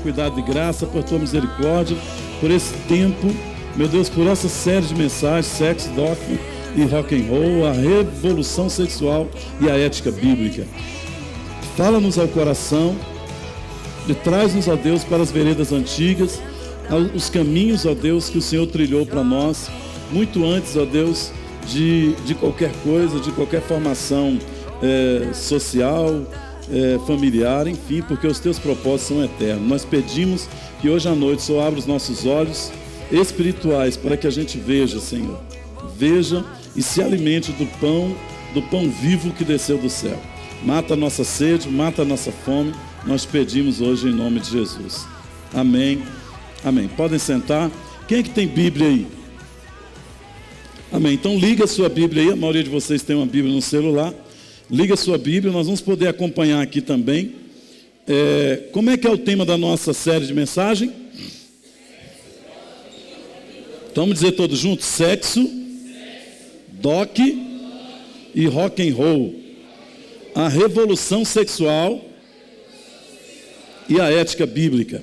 cuidado e graça, por tua misericórdia, por esse tempo, meu Deus, por essa série de mensagens, sexo, dogma e rock and roll, a revolução sexual e a ética bíblica. Fala-nos ao coração e traz-nos, ó Deus, para as veredas antigas, os caminhos, ó Deus, que o Senhor trilhou para nós, muito antes, ó Deus, de qualquer coisa, de qualquer formação social, familiar, enfim, porque os teus propósitos são eternos. Nós pedimos que hoje à noite o Senhor abra os nossos olhos espirituais para que a gente veja, Senhor, veja e se alimente do pão vivo que desceu do céu. Mata a nossa sede, mata a nossa fome, nós pedimos hoje em nome de Jesus. Amém, amém. Podem sentar. Quem é que tem Bíblia aí? Amém. Então liga a sua Bíblia aí, a maioria de vocês tem uma Bíblia no celular. Liga a sua Bíblia, nós vamos poder acompanhar aqui também. Como é que é o tema da nossa série de mensagem? Então vamos dizer todos juntos: sexo, doc e rock and roll. A revolução sexual e a ética bíblica.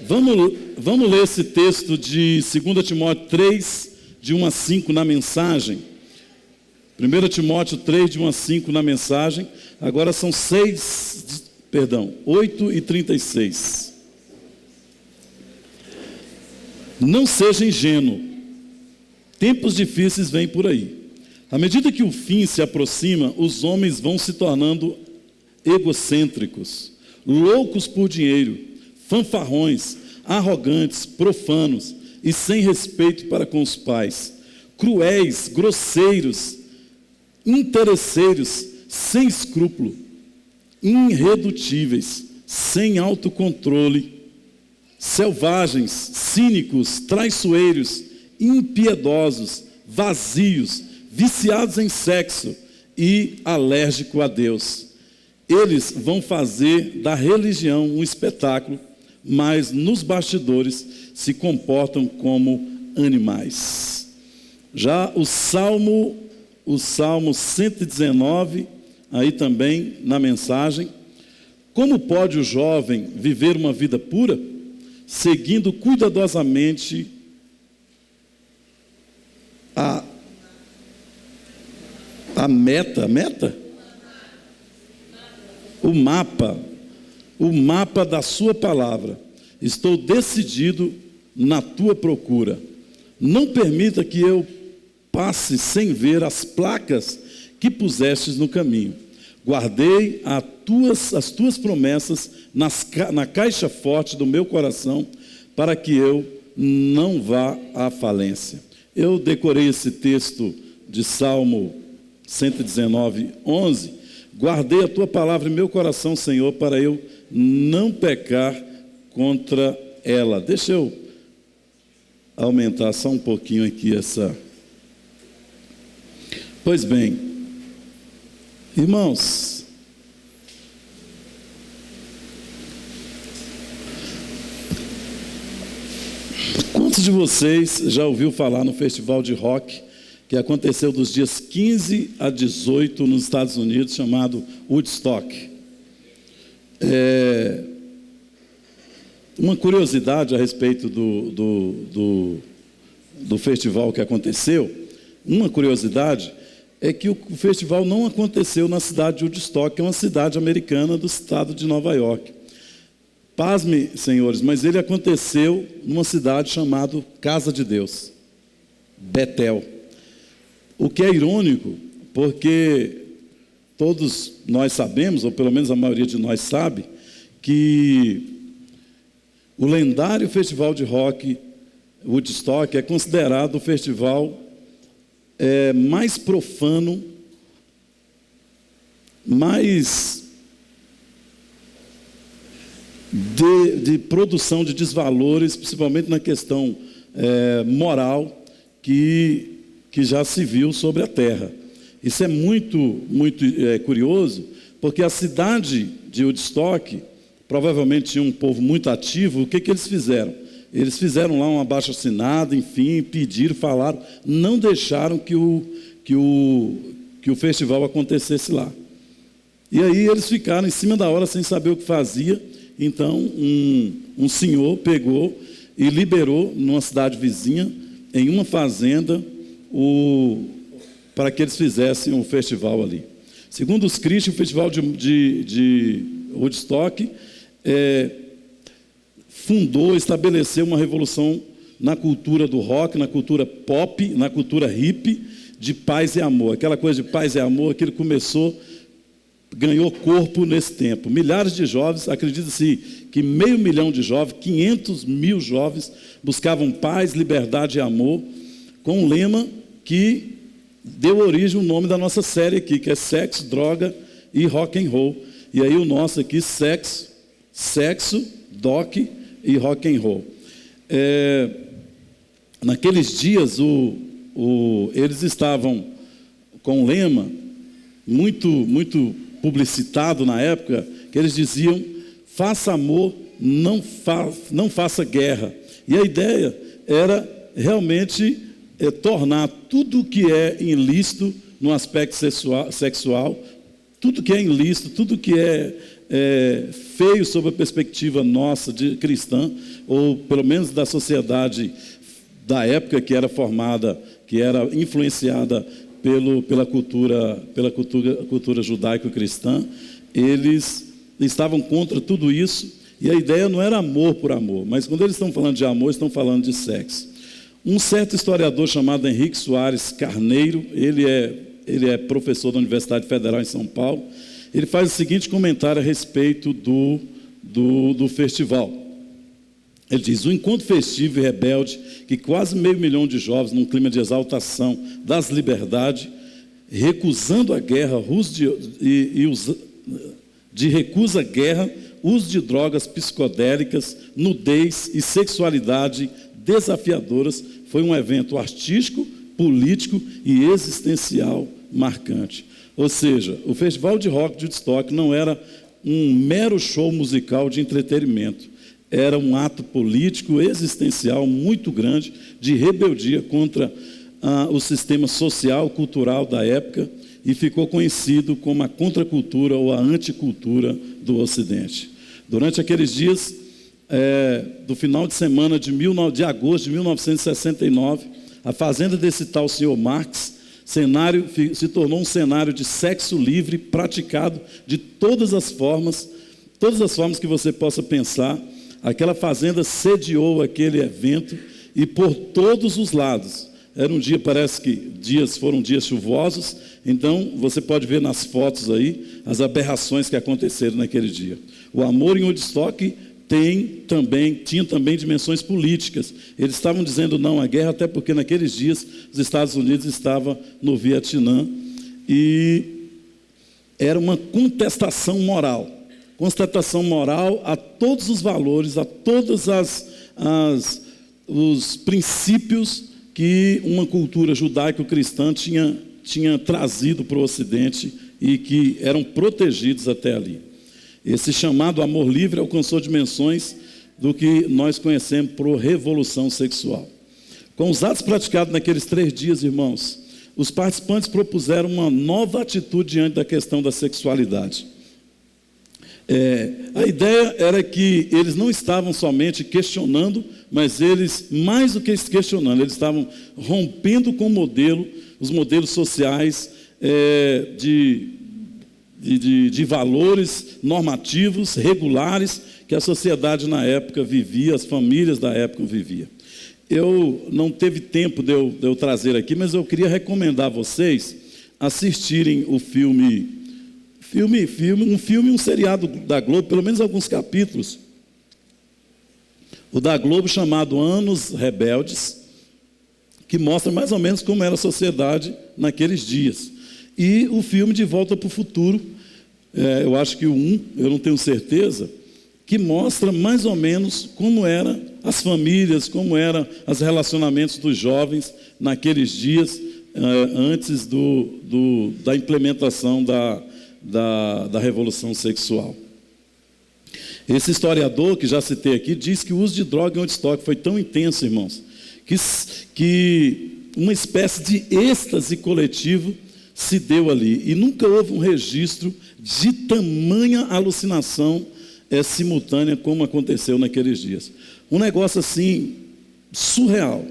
Vamos ler esse texto de 2 Timóteo 3, de 1 a 5 na mensagem. 1 Timóteo 3, de 1 a 5 na mensagem. Agora são 8:36. Não seja ingênuo. Tempos difíceis vêm por aí. À medida que o fim se aproxima, os homens vão se tornando egocêntricos, loucos por dinheiro, fanfarrões, arrogantes, profanos e sem respeito para com os pais, cruéis, grosseiros, interesseiros, sem escrúpulo, irredutíveis, sem autocontrole, selvagens, cínicos, traiçoeiros, impiedosos, vazios, viciados em sexo e alérgicos a Deus. Eles vão fazer da religião um espetáculo, mas nos bastidores se comportam como animais. Já o Salmo 119, aí também na mensagem: como pode o jovem viver uma vida pura, seguindo cuidadosamente o mapa da sua palavra? Estou decidido na tua procura. Não permita que eu passe sem ver as placas que pusestes no caminho. Guardei as tuas promessas na caixa forte do meu coração, para que eu não vá à falência. Eu decorei esse texto de Salmo 119, 11. Guardei a tua palavra em meu coração, Senhor, para eu não pecar contra ela. Deixa eu aumentar só um pouquinho aqui essa. Pois bem, irmãos, quantos de vocês já ouviu falar no festival de rock que aconteceu dos dias 15 a 18 nos Estados Unidos, chamado Woodstock? Uma curiosidade a respeito do festival que aconteceu, uma curiosidade é que o festival não aconteceu na cidade de Woodstock, que é uma cidade americana do estado de Nova York. Pasme, senhores, mas ele aconteceu numa cidade chamada Casa de Deus, Betel. O que é irônico, porque todos nós sabemos, ou pelo menos a maioria de nós sabe, que o lendário festival de rock Woodstock é considerado o festival mais profano, mais de produção de desvalores, principalmente na questão moral, que já se viu sobre a terra. Isso é muito curioso, porque a cidade de Woodstock provavelmente tinha um povo muito ativo. O que eles fizeram? Eles fizeram lá um abaixo-assinado, enfim, pediram, falaram, não deixaram que o festival acontecesse lá. E aí eles ficaram em cima da hora sem saber o que fazia, Então, um senhor pegou e liberou, numa cidade vizinha, em uma fazenda, para que eles fizessem um festival ali. Segundo os críticos, o festival de Woodstock estabeleceu uma revolução na cultura do rock, na cultura pop, na cultura hippie, de paz e amor. Aquela coisa de paz e amor, aquilo ganhou corpo nesse tempo. Milhares de jovens, acredita-se que 500 mil de jovens, 500 mil jovens, buscavam paz, liberdade e amor, com um lema que deu origem ao nome da nossa série aqui, que é Sexo, Droga e Rock and Roll. E aí o nosso aqui, Sexo, Doc e Rock and Roll. Naqueles dias, eles estavam com um lema muito publicitado na época, que eles diziam: faça amor, não faça guerra. E a ideia era realmente tornar tudo que é ilícito no aspecto sexual, tudo que é ilícito, tudo que é feio sob a perspectiva nossa de cristã, ou pelo menos da sociedade da época que era formada, que era influenciada pela cultura judaico-cristã, eles estavam contra tudo isso, e a ideia não era amor por amor, mas quando eles estão falando de amor, estão falando de sexo. Um certo historiador chamado Henrique Soares Carneiro, ele é professor da Universidade Federal em São Paulo, ele faz o seguinte comentário a respeito do festival. Ele diz: o encontro festivo e rebelde que quase 500 mil de jovens, num clima de exaltação das liberdades, recusando a guerra, recusa a guerra, uso de drogas psicodélicas, nudez e sexualidade desafiadoras, foi um evento artístico, político e existencial marcante. Ou seja, o Festival de Rock de Woodstock não era um mero show musical de entretenimento, era um ato político, existencial muito grande, de rebeldia contra o sistema social, cultural da época, e ficou conhecido como a contracultura ou a anticultura do Ocidente. Durante aqueles dias, do final de semana de agosto de 1969, a fazenda desse tal senhor Marx, se tornou um cenário de sexo livre, praticado de todas as formas que você possa pensar. Aquela fazenda sediou aquele evento, e por todos os lados, era um dia, parece que foram dias chuvosos, então você pode ver nas fotos aí as aberrações que aconteceram naquele dia. O amor em Woodstock tinha também dimensões políticas. Eles estavam dizendo não à guerra, até porque naqueles dias os Estados Unidos estavam no Vietnã, e era uma contestação moral a todos os valores, a todos os princípios que uma cultura judaico-cristã tinha trazido para o Ocidente e que eram protegidos até ali. Esse chamado amor livre alcançou dimensões do que nós conhecemos por revolução sexual. Com os atos praticados naqueles 3 dias, irmãos, os participantes propuseram uma nova atitude diante da questão da sexualidade. A ideia era que eles não estavam somente questionando, mas eles, mais do que questionando, eles estavam rompendo com os modelos sociais de valores normativos, regulares, que a sociedade na época vivia, as famílias da época viviam. Eu não teve tempo de eu trazer aqui, mas eu queria recomendar a vocês assistirem o um seriado da Globo, pelo menos alguns capítulos. O da Globo chamado Anos Rebeldes, que mostra mais ou menos como era a sociedade naqueles dias. E o filme De Volta para o Futuro, eu acho que eu não tenho certeza, que mostra mais ou menos como eram as famílias, como eram os relacionamentos dos jovens naqueles dias, antes da implementação da revolução sexual. Esse historiador, que já citei aqui, diz que o uso de droga em Woodstock foi tão intenso, irmãos, que uma espécie de êxtase coletivo se deu ali, e nunca houve um registro de tamanha alucinação é simultânea como aconteceu naqueles dias. Um negócio assim, surreal,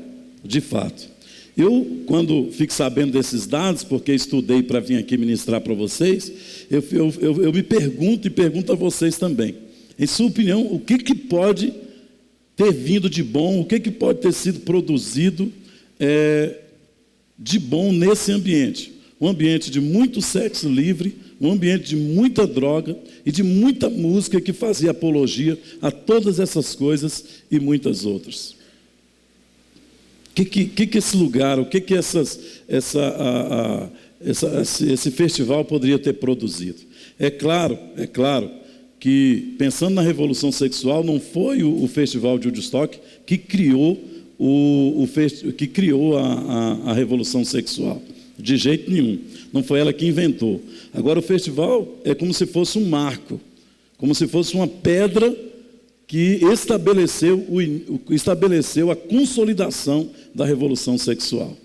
de fato. Eu, quando fico sabendo desses dados, porque estudei para vir aqui ministrar para vocês, eu me pergunto e pergunto a vocês também. Em sua opinião, o que pode ter vindo de bom, o que pode ter sido produzido de bom nesse ambiente? Um ambiente de muito sexo livre, um ambiente de muita droga e de muita música que fazia apologia a todas essas coisas e muitas outras. O que esse lugar, o que esse festival poderia ter produzido? É claro que, pensando na revolução sexual, não foi o festival de Woodstock que criou a revolução sexual. De jeito nenhum. Não foi ela que inventou. Agora, o festival é como se fosse um marco, como se fosse uma pedra que estabeleceu a consolidação da revolução sexual.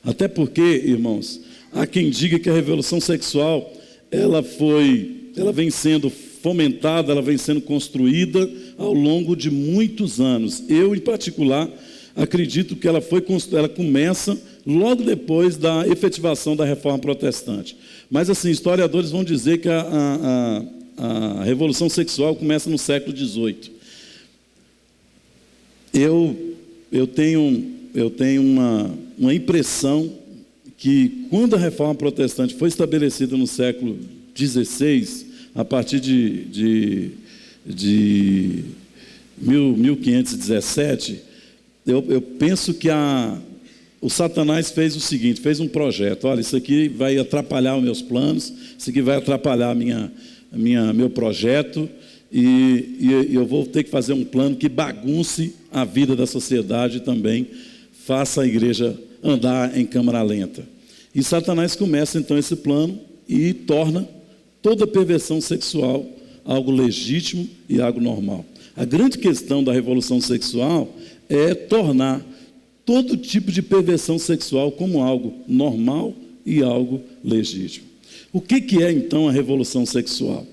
Até porque, irmãos, há quem diga que a revolução sexual ela vem sendo fomentada, ela vem sendo construída ao longo de muitos anos. Eu, em particular, acredito que ela começa logo depois da efetivação da Reforma Protestante. Mas, assim, historiadores vão dizer que a revolução sexual começa no século XVIII. Eu tenho uma impressão que, quando a Reforma Protestante foi estabelecida no século XVI, a partir de 1517, eu penso que o Satanás fez o seguinte, fez um projeto: olha, isso aqui vai atrapalhar os meus planos, isso aqui vai atrapalhar meu projeto, e eu vou ter que fazer um plano que bagunce a vida da sociedade e também faça a igreja andar em câmara lenta. E Satanás começa então esse plano e torna toda perversão sexual algo legítimo e algo normal. A grande questão da revolução sexual é tornar todo tipo de perversão sexual como algo normal e algo legítimo. O que é então a revolução sexual?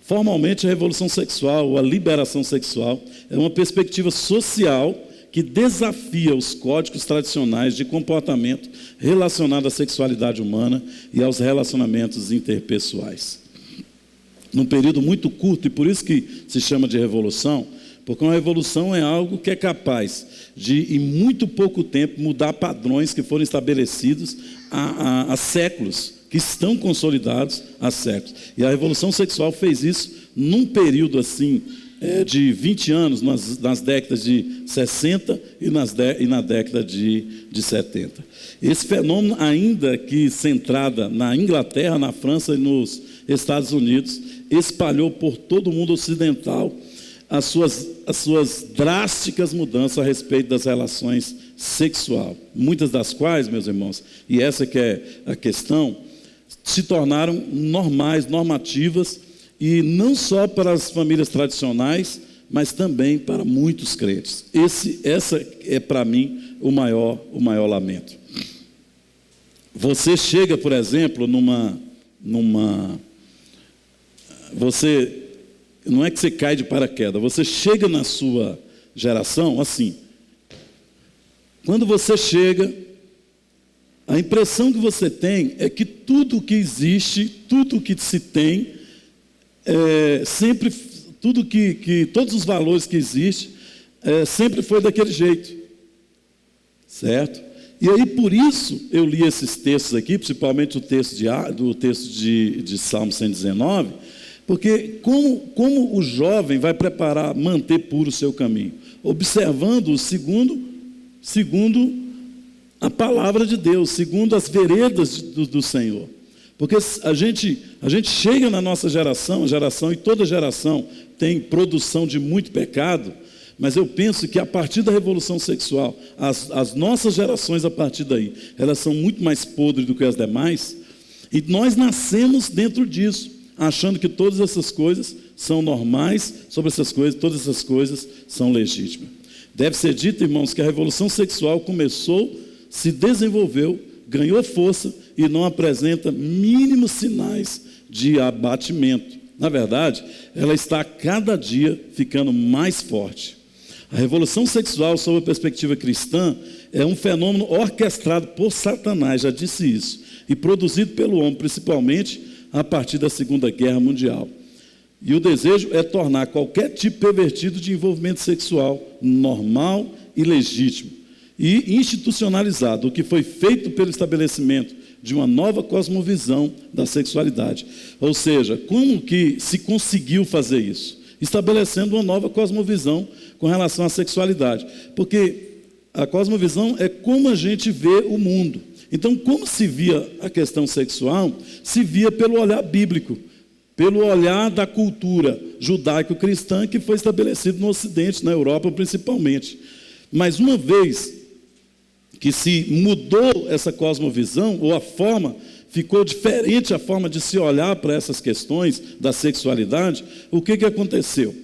Formalmente, a revolução sexual, ou a liberação sexual, é uma perspectiva social que desafia os códigos tradicionais de comportamento relacionado à sexualidade humana e aos relacionamentos interpessoais. Num período muito curto, e por isso que se chama de revolução, porque uma revolução é algo que é capaz de, em muito pouco tempo, mudar padrões que foram estabelecidos há séculos, que estão consolidados há séculos. E a revolução sexual fez isso num período assim, de 20 anos, nas décadas de 60 e na década de 70. Esse fenômeno, ainda que centrada na Inglaterra, na França e nos Estados Unidos, espalhou por todo o mundo ocidental as suas drásticas mudanças a respeito das relações sexuais, muitas das quais, meus irmãos, e essa que é a questão, se tornaram normais, normativas, e não só para as famílias tradicionais, mas também para muitos crentes. Essa é, para mim, o maior lamento. Você chega, por exemplo, não é que você cai de paraquedas, você chega na sua geração assim. Quando você chega, a impressão que você tem é que tudo que existe, tudo que se tem, todos os valores que existem, sempre foi daquele jeito, certo? E aí, por isso, eu li esses textos aqui, principalmente o texto de Salmo 119, porque como o jovem vai manter puro o seu caminho? Observando segundo a palavra de Deus, segundo as veredas do Senhor. Porque a gente chega na nossa geração, e toda geração tem produção de muito pecado, mas eu penso que a partir da revolução sexual, as nossas gerações a partir daí, elas são muito mais podres do que as demais, e nós nascemos dentro disso, achando que todas essas coisas são normais, todas essas coisas são legítimas. Deve ser dito, irmãos, que a revolução sexual começou, se desenvolveu, ganhou força e não apresenta mínimos sinais de abatimento. Na verdade, ela está a cada dia ficando mais forte. A revolução sexual, sob a perspectiva cristã, é um fenômeno orquestrado por Satanás, já disse isso, e produzido pelo homem, principalmente a partir da Segunda Guerra Mundial. E o desejo é tornar qualquer tipo pervertido de envolvimento sexual normal e legítimo e institucionalizado, o que foi feito pelo estabelecimento de uma nova cosmovisão da sexualidade. Ou seja, como que se conseguiu fazer isso? Estabelecendo uma nova cosmovisão com relação à sexualidade. Porque a cosmovisão é como a gente vê o mundo. Então, como se via a questão sexual, se via pelo olhar bíblico, pelo olhar da cultura judaico-cristã que foi estabelecido no Ocidente, na Europa principalmente. Mas uma vez que se mudou essa cosmovisão, ou a forma, ficou diferente a forma de se olhar para essas questões da sexualidade, o que aconteceu?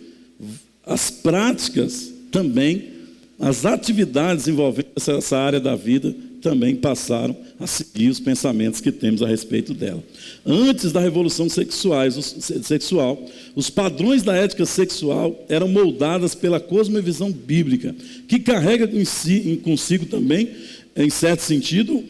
As práticas também, as atividades envolvendo essa área da vida também passaram a seguir os pensamentos que temos a respeito dela. Antes da revolução sexual, os padrões da ética sexual eram moldados pela cosmovisão bíblica, que carrega consigo também, em certo sentido,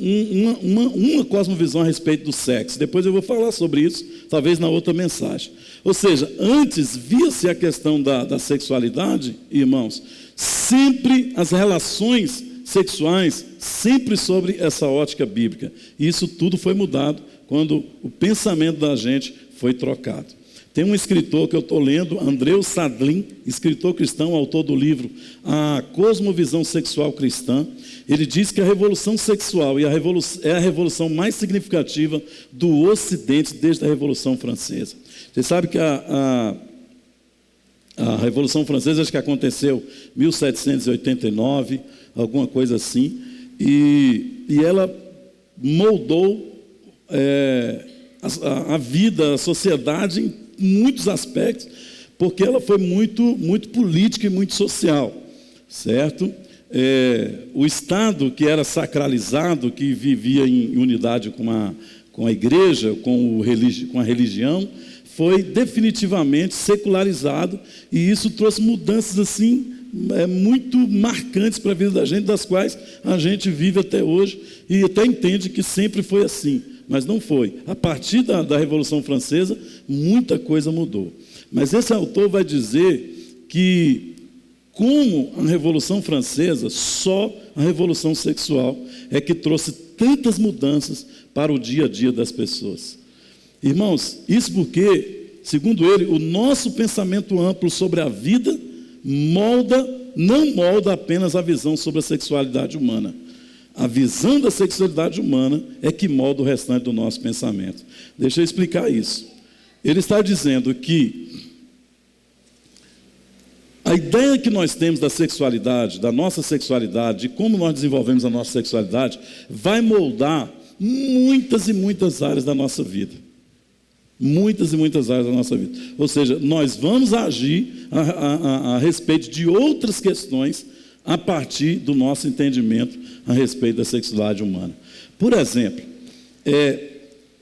uma cosmovisão a respeito do sexo. Depois eu vou falar sobre isso, talvez na outra mensagem. Ou seja, antes via-se a questão da sexualidade, irmãos, sempre as relações sexuais, sempre sobre essa ótica bíblica. E isso tudo foi mudado quando o pensamento da gente foi trocado. Tem um escritor que eu estou lendo, Andreu Sadlin, escritor cristão, autor do livro A Cosmovisão Sexual Cristã. Ele diz que a revolução sexual é a revolução mais significativa do Ocidente desde a Revolução Francesa. Você sabe que a Revolução Francesa, acho que aconteceu em 1789, alguma coisa assim, e ela moldou a vida, a sociedade em muitos aspectos, porque ela foi muito política e muito social, certo? O Estado, que era sacralizado, que vivia em unidade com a igreja, com a religião, foi definitivamente secularizado, e isso trouxe mudanças assim, muito marcantes para a vida da gente, das quais a gente vive até hoje, e até entende que sempre foi assim, mas não foi. A partir da Revolução Francesa, muita coisa mudou. Mas esse autor vai dizer que, como a Revolução Francesa, só a Revolução Sexual é que trouxe tantas mudanças para o dia a dia das pessoas. Irmãos, isso porque, segundo ele, o nosso pensamento amplo sobre a vida não molda apenas a visão sobre a sexualidade humana. A visão da sexualidade humana é que molda o restante do nosso pensamento. Deixa eu explicar isso. Ele está dizendo que a ideia que nós temos da sexualidade, da nossa sexualidade, de como nós desenvolvemos a nossa sexualidade, vai moldar muitas e muitas áreas da nossa vida. Muitas e muitas áreas da nossa vida. Ou seja, nós vamos agir a respeito de outras questões a partir do nosso entendimento a respeito da sexualidade humana. Por exemplo,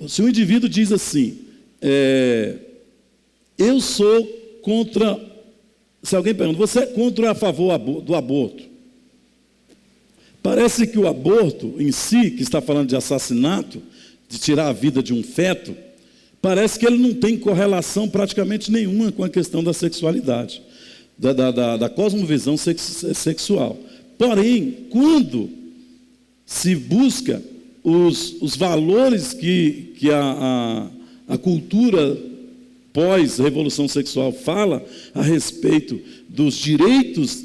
se um indivíduo diz assim, eu sou contra... Se alguém pergunta, você é contra ou a favor do aborto? Parece que o aborto em si, que está falando de assassinato, de tirar a vida de um feto, parece que ele não tem correlação praticamente nenhuma com a questão da sexualidade, da cosmovisão sexual. Porém, quando se busca os valores que a cultura pós-revolução sexual fala a respeito dos direitos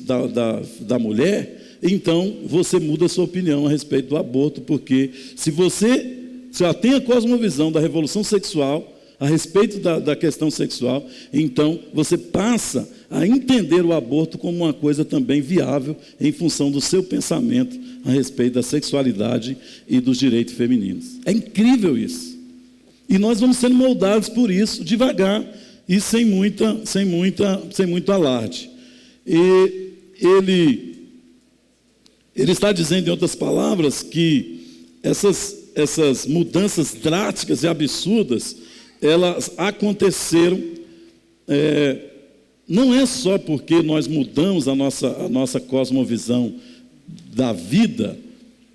da mulher, então você muda a sua opinião a respeito do aborto, porque se você já tem a cosmovisão da revolução sexual a respeito da questão sexual, então você passa a entender o aborto como uma coisa também viável em função do seu pensamento a respeito da sexualidade e dos direitos femininos. É incrível isso. E nós vamos sendo moldados por isso, devagar e sem muito alarde. E ele está dizendo, em outras palavras, que essas mudanças drásticas e absurdas, elas aconteceram não é só porque nós mudamos a nossa cosmovisão da vida,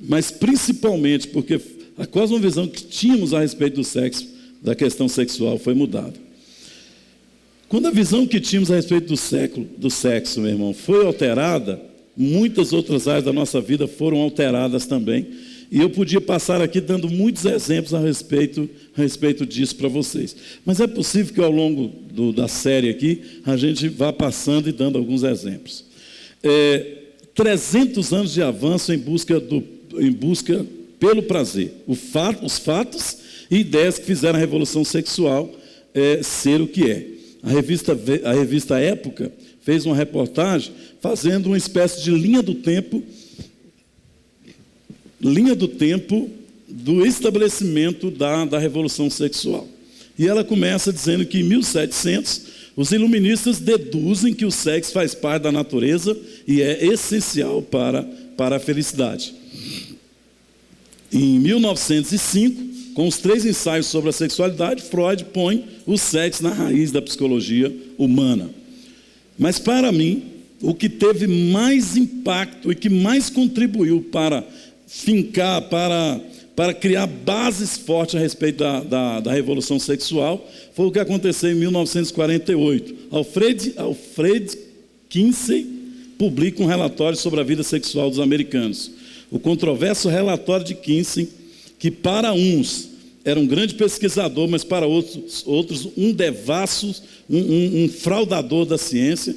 mas principalmente porque a cosmovisão que tínhamos a respeito do sexo, da questão sexual, foi mudada. Quando a visão que tínhamos a respeito do sexo, meu irmão, foi alterada, muitas outras áreas da nossa vida foram alteradas também. E eu podia passar aqui dando muitos exemplos a respeito disso para vocês. Mas é possível que ao longo da série aqui, a gente vá passando e dando alguns exemplos. 300 anos de avanço em busca pelo prazer. Os fatos e ideias que fizeram a revolução sexual ser o que é. A revista Época fez uma reportagem fazendo uma espécie de linha do tempo do estabelecimento da revolução sexual. E ela começa dizendo que em 1700, os iluministas deduzem que o sexo faz parte da natureza e é essencial para a felicidade. Em 1905, com os 3 ensaios sobre a sexualidade, Freud põe o sexo na raiz da psicologia humana. Mas para mim, o que teve mais impacto e que mais contribuiu para fincar, para criar bases fortes a respeito da revolução sexual, foi o que aconteceu em 1948. Alfred Kinsey publica um relatório sobre a vida sexual dos americanos. O controverso relatório de Kinsey, que para uns era um grande pesquisador, mas para outros um devasso, um fraudador da ciência,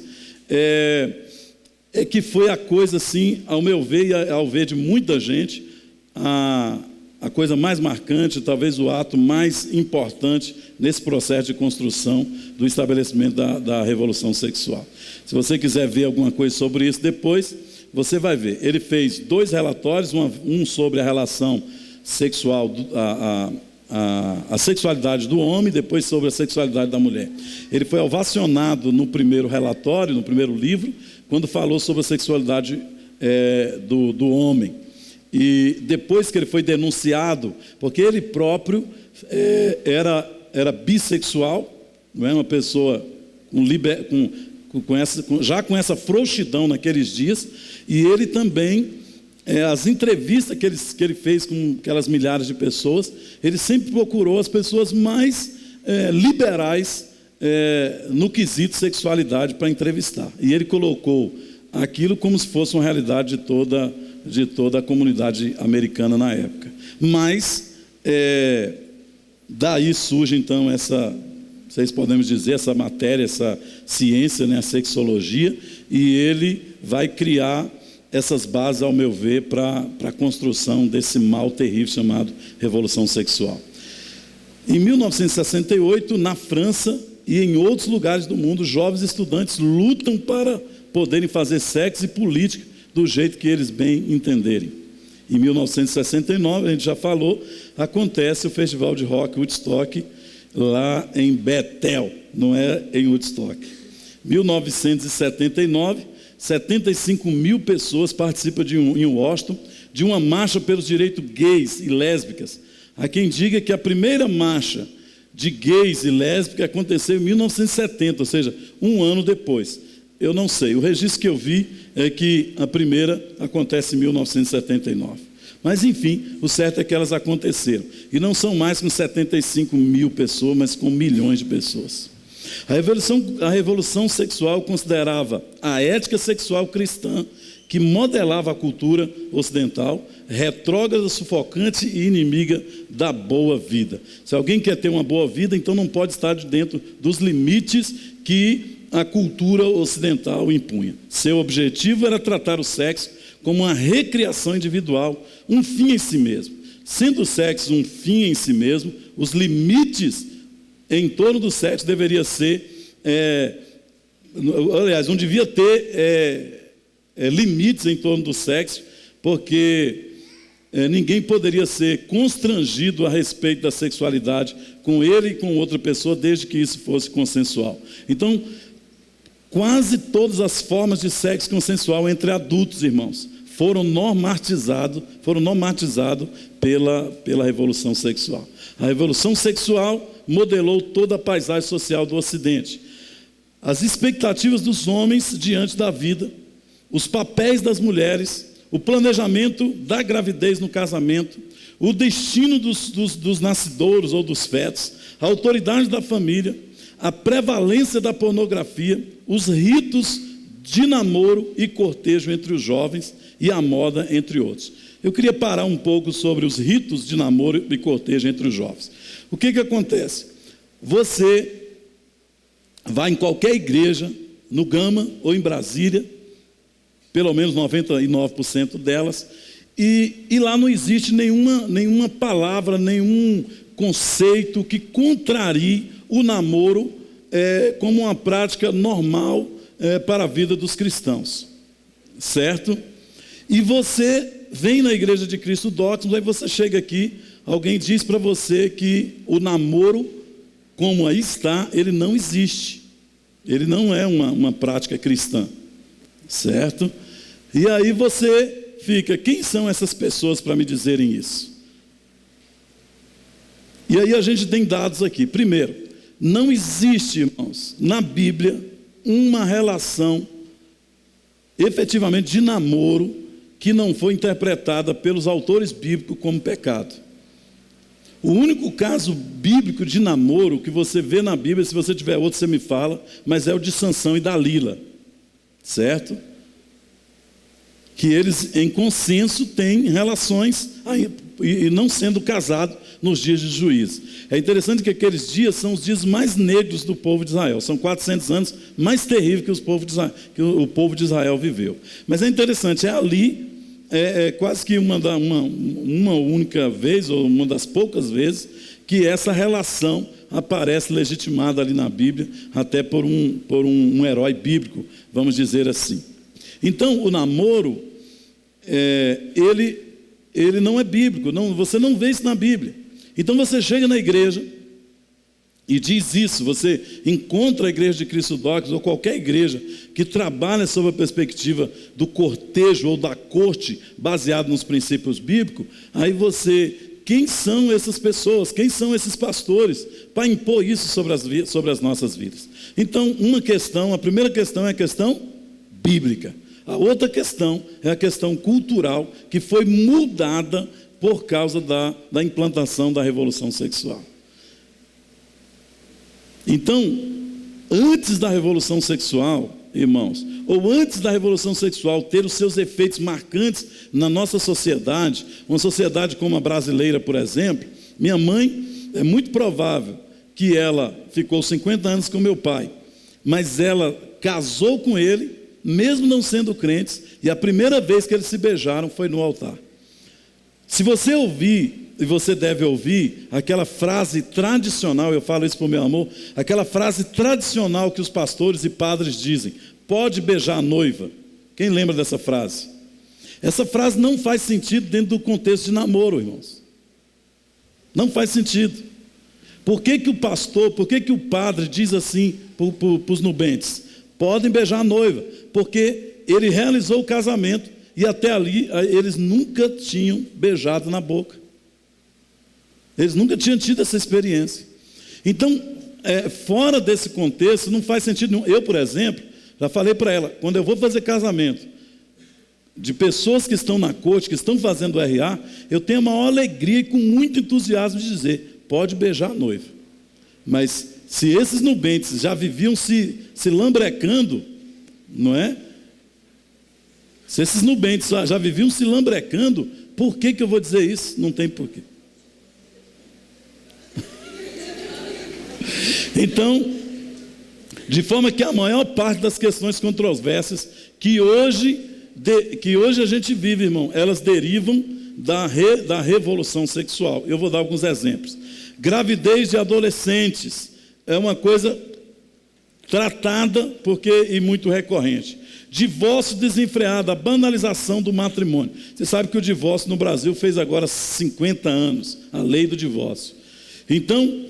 que foi a coisa assim, ao meu ver e ao ver de muita gente, a coisa mais marcante, talvez o ato mais importante nesse processo de construção do estabelecimento da revolução sexual. Se você quiser ver alguma coisa sobre isso depois, você vai ver. Ele fez 2 relatórios, um sobre a relação sexual, a sexualidade do homem, depois sobre a sexualidade da mulher. Ele foi ovacionado no primeiro relatório, no primeiro livro, quando falou sobre a sexualidade do homem. E depois que ele foi denunciado, porque ele próprio era bissexual, não é uma pessoa já com essa frouxidão naqueles dias, e ele também, as entrevistas que ele fez com aquelas milhares de pessoas, ele sempre procurou as pessoas mais liberais no quesito sexualidade para entrevistar. E ele colocou aquilo como se fosse uma realidade de toda a comunidade americana na época. Mas daí surge então vocês podemos dizer, essa matéria, essa ciência, né, a sexologia, e ele vai criar essas bases, ao meu ver, para a construção desse mal terrível chamado revolução sexual. Em 1968, na França e em outros lugares do mundo, jovens estudantes lutam para poderem fazer sexo e política do jeito que eles bem entenderem. Em 1969, a gente já falou, acontece o Festival de Rock Woodstock, lá em Bethel, não é em Woodstock. 1979, 75 mil pessoas participam em Washington de uma marcha pelos direitos gays e lésbicas. Há quem diga que a primeira marcha de gays e lésbicas aconteceu em 1970, ou seja, um ano depois. Eu não sei, o registro que eu vi é que a primeira acontece em 1979. Mas enfim, o certo é que elas aconteceram. E não são mais com 75 mil pessoas, mas com milhões de pessoas. A revolução sexual considerava a ética sexual cristã, que modelava a cultura ocidental, retrógrada, sufocante e inimiga da boa vida. Se alguém quer ter uma boa vida, então não pode estar dentro dos limites que a cultura ocidental impunha. Seu objetivo era tratar o sexo como uma recriação individual, um fim em si mesmo. Sendo o sexo um fim em si mesmo, os limites em torno do sexo deveria ser, aliás, não devia ter limites em torno do sexo, porque ninguém poderia ser constrangido a respeito da sexualidade com ele e com outra pessoa, desde que isso fosse consensual. Então, quase todas as formas de sexo consensual entre adultos, irmãos, foram normatizados pela revolução sexual. A revolução sexual modelou toda a paisagem social do Ocidente. as expectativas dos homens diante da vida, os papéis das mulheres, o planejamento da gravidez no casamento, o destino dos nascedouros ou dos fetos, a autoridade da família, a prevalência da pornografia, os ritos de namoro e cortejo entre os jovens e a moda, entre outros. Eu queria parar um pouco sobre os ritos de namoro e cortejo entre os jovens. O que acontece? Você vai em qualquer igreja, no Gama ou em Brasília, pelo menos 99% delas, e lá não existe nenhuma palavra, nenhum conceito que contrarie o namoro como uma prática normal para a vida dos cristãos, certo? E você vem na igreja de Cristo Doximos, aí você chega aqui, alguém diz para você que o namoro, como aí está, ele não existe, ele não é uma prática cristã, certo? E aí você fica, quem são essas pessoas para me dizerem isso? E aí a gente tem dados aqui. Primeiro, não existe, irmãos, na Bíblia, uma relação efetivamente de namoro que não foi interpretada pelos autores bíblicos como pecado. O único caso bíblico de namoro que você vê na Bíblia, se você tiver outro você me fala, mas é o de Sansão e Dalila, certo? Que eles em consenso têm relações e não sendo casados nos dias de juízo. É interessante que aqueles dias são os dias mais negros do povo de Israel, são 400 anos mais terríveis que o povo de Israel viveu. Mas é interessante, ali quase que uma única vez, ou uma das poucas vezes, que essa relação aparece legitimada ali na Bíblia, até por um herói bíblico, vamos dizer assim. Então o namoro, ele não é bíblico, você não vê isso na Bíblia. Então você chega na igreja e diz isso, você encontra a igreja de Cristo Doximos ou qualquer igreja que trabalha sob a perspectiva do cortejo ou da corte baseado nos princípios bíblicos, aí quem são essas pessoas, quem são esses pastores para impor isso sobre as nossas vidas? Então a primeira questão é a questão bíblica. A outra questão é a questão cultural, que foi mudada por causa da implantação da revolução sexual. Então, antes da revolução sexual, irmãos, ou antes da revolução sexual ter os seus efeitos marcantes na nossa sociedade, uma sociedade como a brasileira, por exemplo, minha mãe, é muito provável que ela ficou 50 anos com meu pai, mas ela casou com ele, mesmo não sendo crentes, e a primeira vez que eles se beijaram foi no altar. Se você ouvir, e você deve ouvir, aquela frase tradicional, eu falo isso para o meu amor, aquela frase tradicional que os pastores e padres dizem, pode beijar a noiva. Quem lembra dessa frase? Essa frase não faz sentido dentro do contexto de namoro, irmãos. Não faz sentido. Por que o padre diz assim para os nubentes? Podem beijar a noiva, porque ele realizou o casamento e até ali eles nunca tinham beijado na boca. Eles nunca tinham tido essa experiência. Então, fora desse contexto, não faz sentido nenhum. Eu, por exemplo, já falei para ela, quando eu vou fazer casamento de pessoas que estão na corte, que estão fazendo RA, eu tenho a maior alegria e com muito entusiasmo de dizer, pode beijar a noiva. Mas se esses nubentes já viviam se lambrecando, não é? Se esses nubentes já viviam se lambrecando, por que eu vou dizer isso? Não tem porquê. Então, de forma que a maior parte das questões controversas que hoje a gente vive, irmão, elas derivam da revolução sexual. Eu vou dar alguns exemplos. Gravidez de adolescentes é uma coisa tratada e muito recorrente. Divórcio desenfreado, a banalização do matrimônio. Você sabe que o divórcio no Brasil fez agora 50 anos, a lei do divórcio. Então,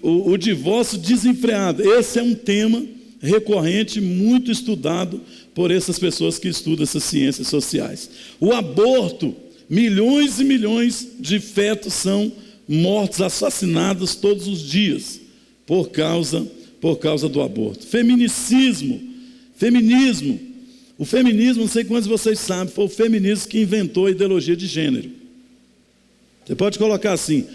o divórcio desenfreado, esse é um tema recorrente, muito estudado por essas pessoas que estudam essas ciências sociais. O aborto, milhões e milhões de fetos são mortos, assassinados todos os dias, por causa por causa do aborto. Feminismo. O feminismo, não sei quantos de vocês sabem, foi o feminismo que inventou a ideologia de gênero. Você pode colocar assim,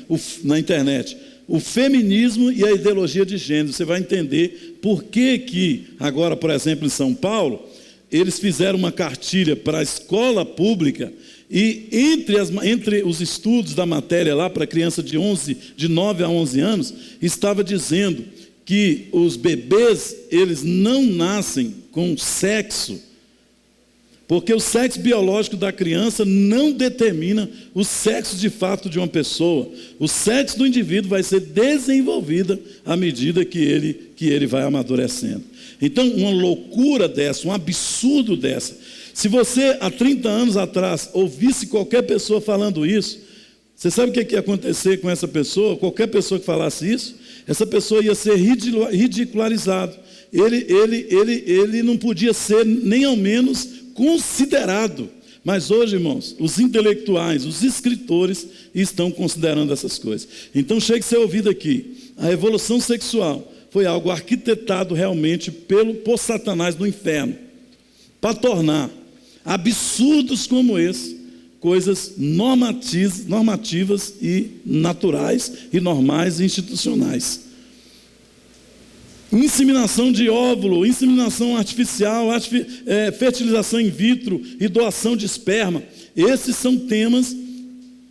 na internet, o feminismo e a ideologia de gênero. Você vai entender por que agora, por exemplo, em São Paulo, eles fizeram uma cartilha para a escola pública e entre os estudos da matéria lá para criança de 9 a 11 anos, estava dizendo que os bebês, eles não nascem com sexo, porque o sexo biológico da criança não determina o sexo de fato de uma pessoa. O sexo do indivíduo vai ser desenvolvido à medida que ele vai amadurecendo. Então, uma loucura dessa, um absurdo dessa. Se você, há 30 anos atrás, ouvisse qualquer pessoa falando isso, você sabe o que ia acontecer com essa pessoa? Qualquer pessoa que falasse isso, essa pessoa ia ser ridicularizado. Ele não podia ser nem ao menos considerado. Mas hoje, irmãos, os intelectuais, os escritores estão considerando essas coisas. Então chega a ser ouvido aqui, a revolução sexual foi algo arquitetado realmente por Satanás no inferno, para tornar absurdos como esse coisas normativas e naturais e normais e institucionais. Inseminação de óvulo, inseminação artificial, fertilização in vitro e doação de esperma. Esses são temas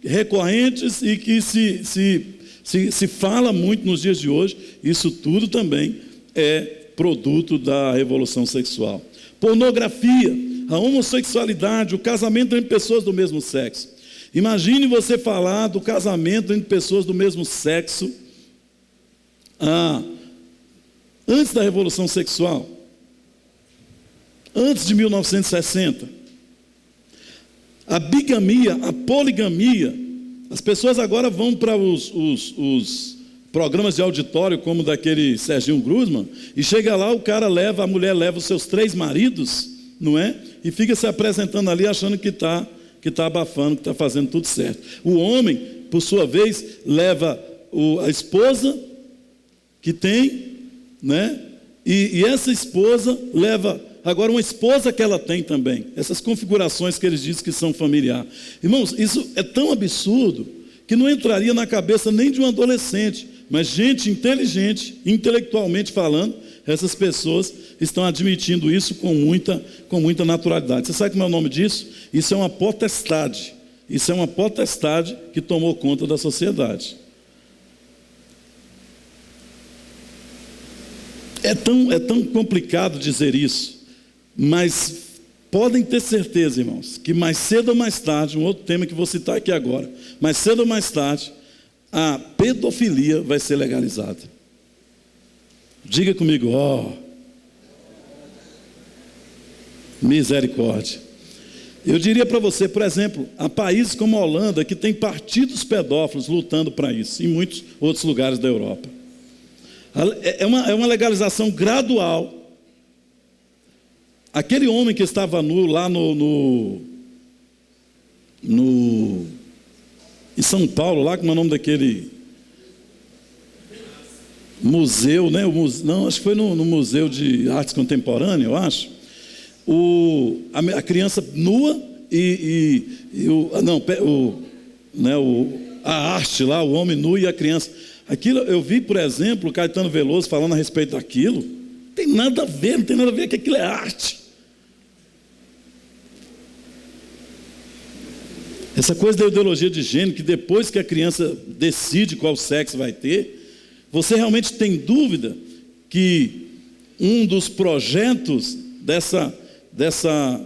recorrentes e que se fala muito nos dias de hoje. Isso tudo também é produto da revolução sexual. Pornografia, a homossexualidade, o casamento entre pessoas do mesmo sexo. Imagine você falar do casamento entre pessoas do mesmo sexo antes da revolução sexual, antes de 1960. A bigamia, a poligamia, as pessoas agora vão para os programas de auditório, como daquele Serginho Grusman, e chega lá, a mulher leva os seus 3 maridos, não é? E fica se apresentando ali, achando que está abafando, que está fazendo tudo certo. O homem, por sua vez, leva a esposa que tem, né? E essa esposa leva agora uma esposa que ela tem também. Essas configurações que eles dizem que são familiares. Irmãos, isso é tão absurdo que não entraria na cabeça nem de um adolescente, mas gente inteligente, intelectualmente falando, essas pessoas estão admitindo isso com muita naturalidade. Você sabe como é o nome disso? Isso é uma potestade. Isso é uma potestade que tomou conta da sociedade. É tão complicado dizer isso, mas podem ter certeza, irmãos, que mais cedo ou mais tarde, um outro tema que vou citar aqui agora, mais cedo ou mais tarde, a pedofilia vai ser legalizada. Diga comigo, misericórdia. Eu diria para você, por exemplo, há países como a Holanda que tem partidos pedófilos lutando para isso, em muitos outros lugares da Europa. É uma legalização gradual. Aquele homem que estava nu lá em São Paulo, lá como é o nome daquele museu, né? Não, acho que foi no Museu de Artes Contemporâneas, eu acho. A criança nua a arte lá, o homem nu e a criança. Aquilo, eu vi, por exemplo, o Caetano Veloso falando a respeito daquilo. Não tem nada a ver, que aquilo é arte. Essa coisa da ideologia de gênero, que depois que a criança decide qual sexo vai ter, você realmente tem dúvida que um dos projetos dessa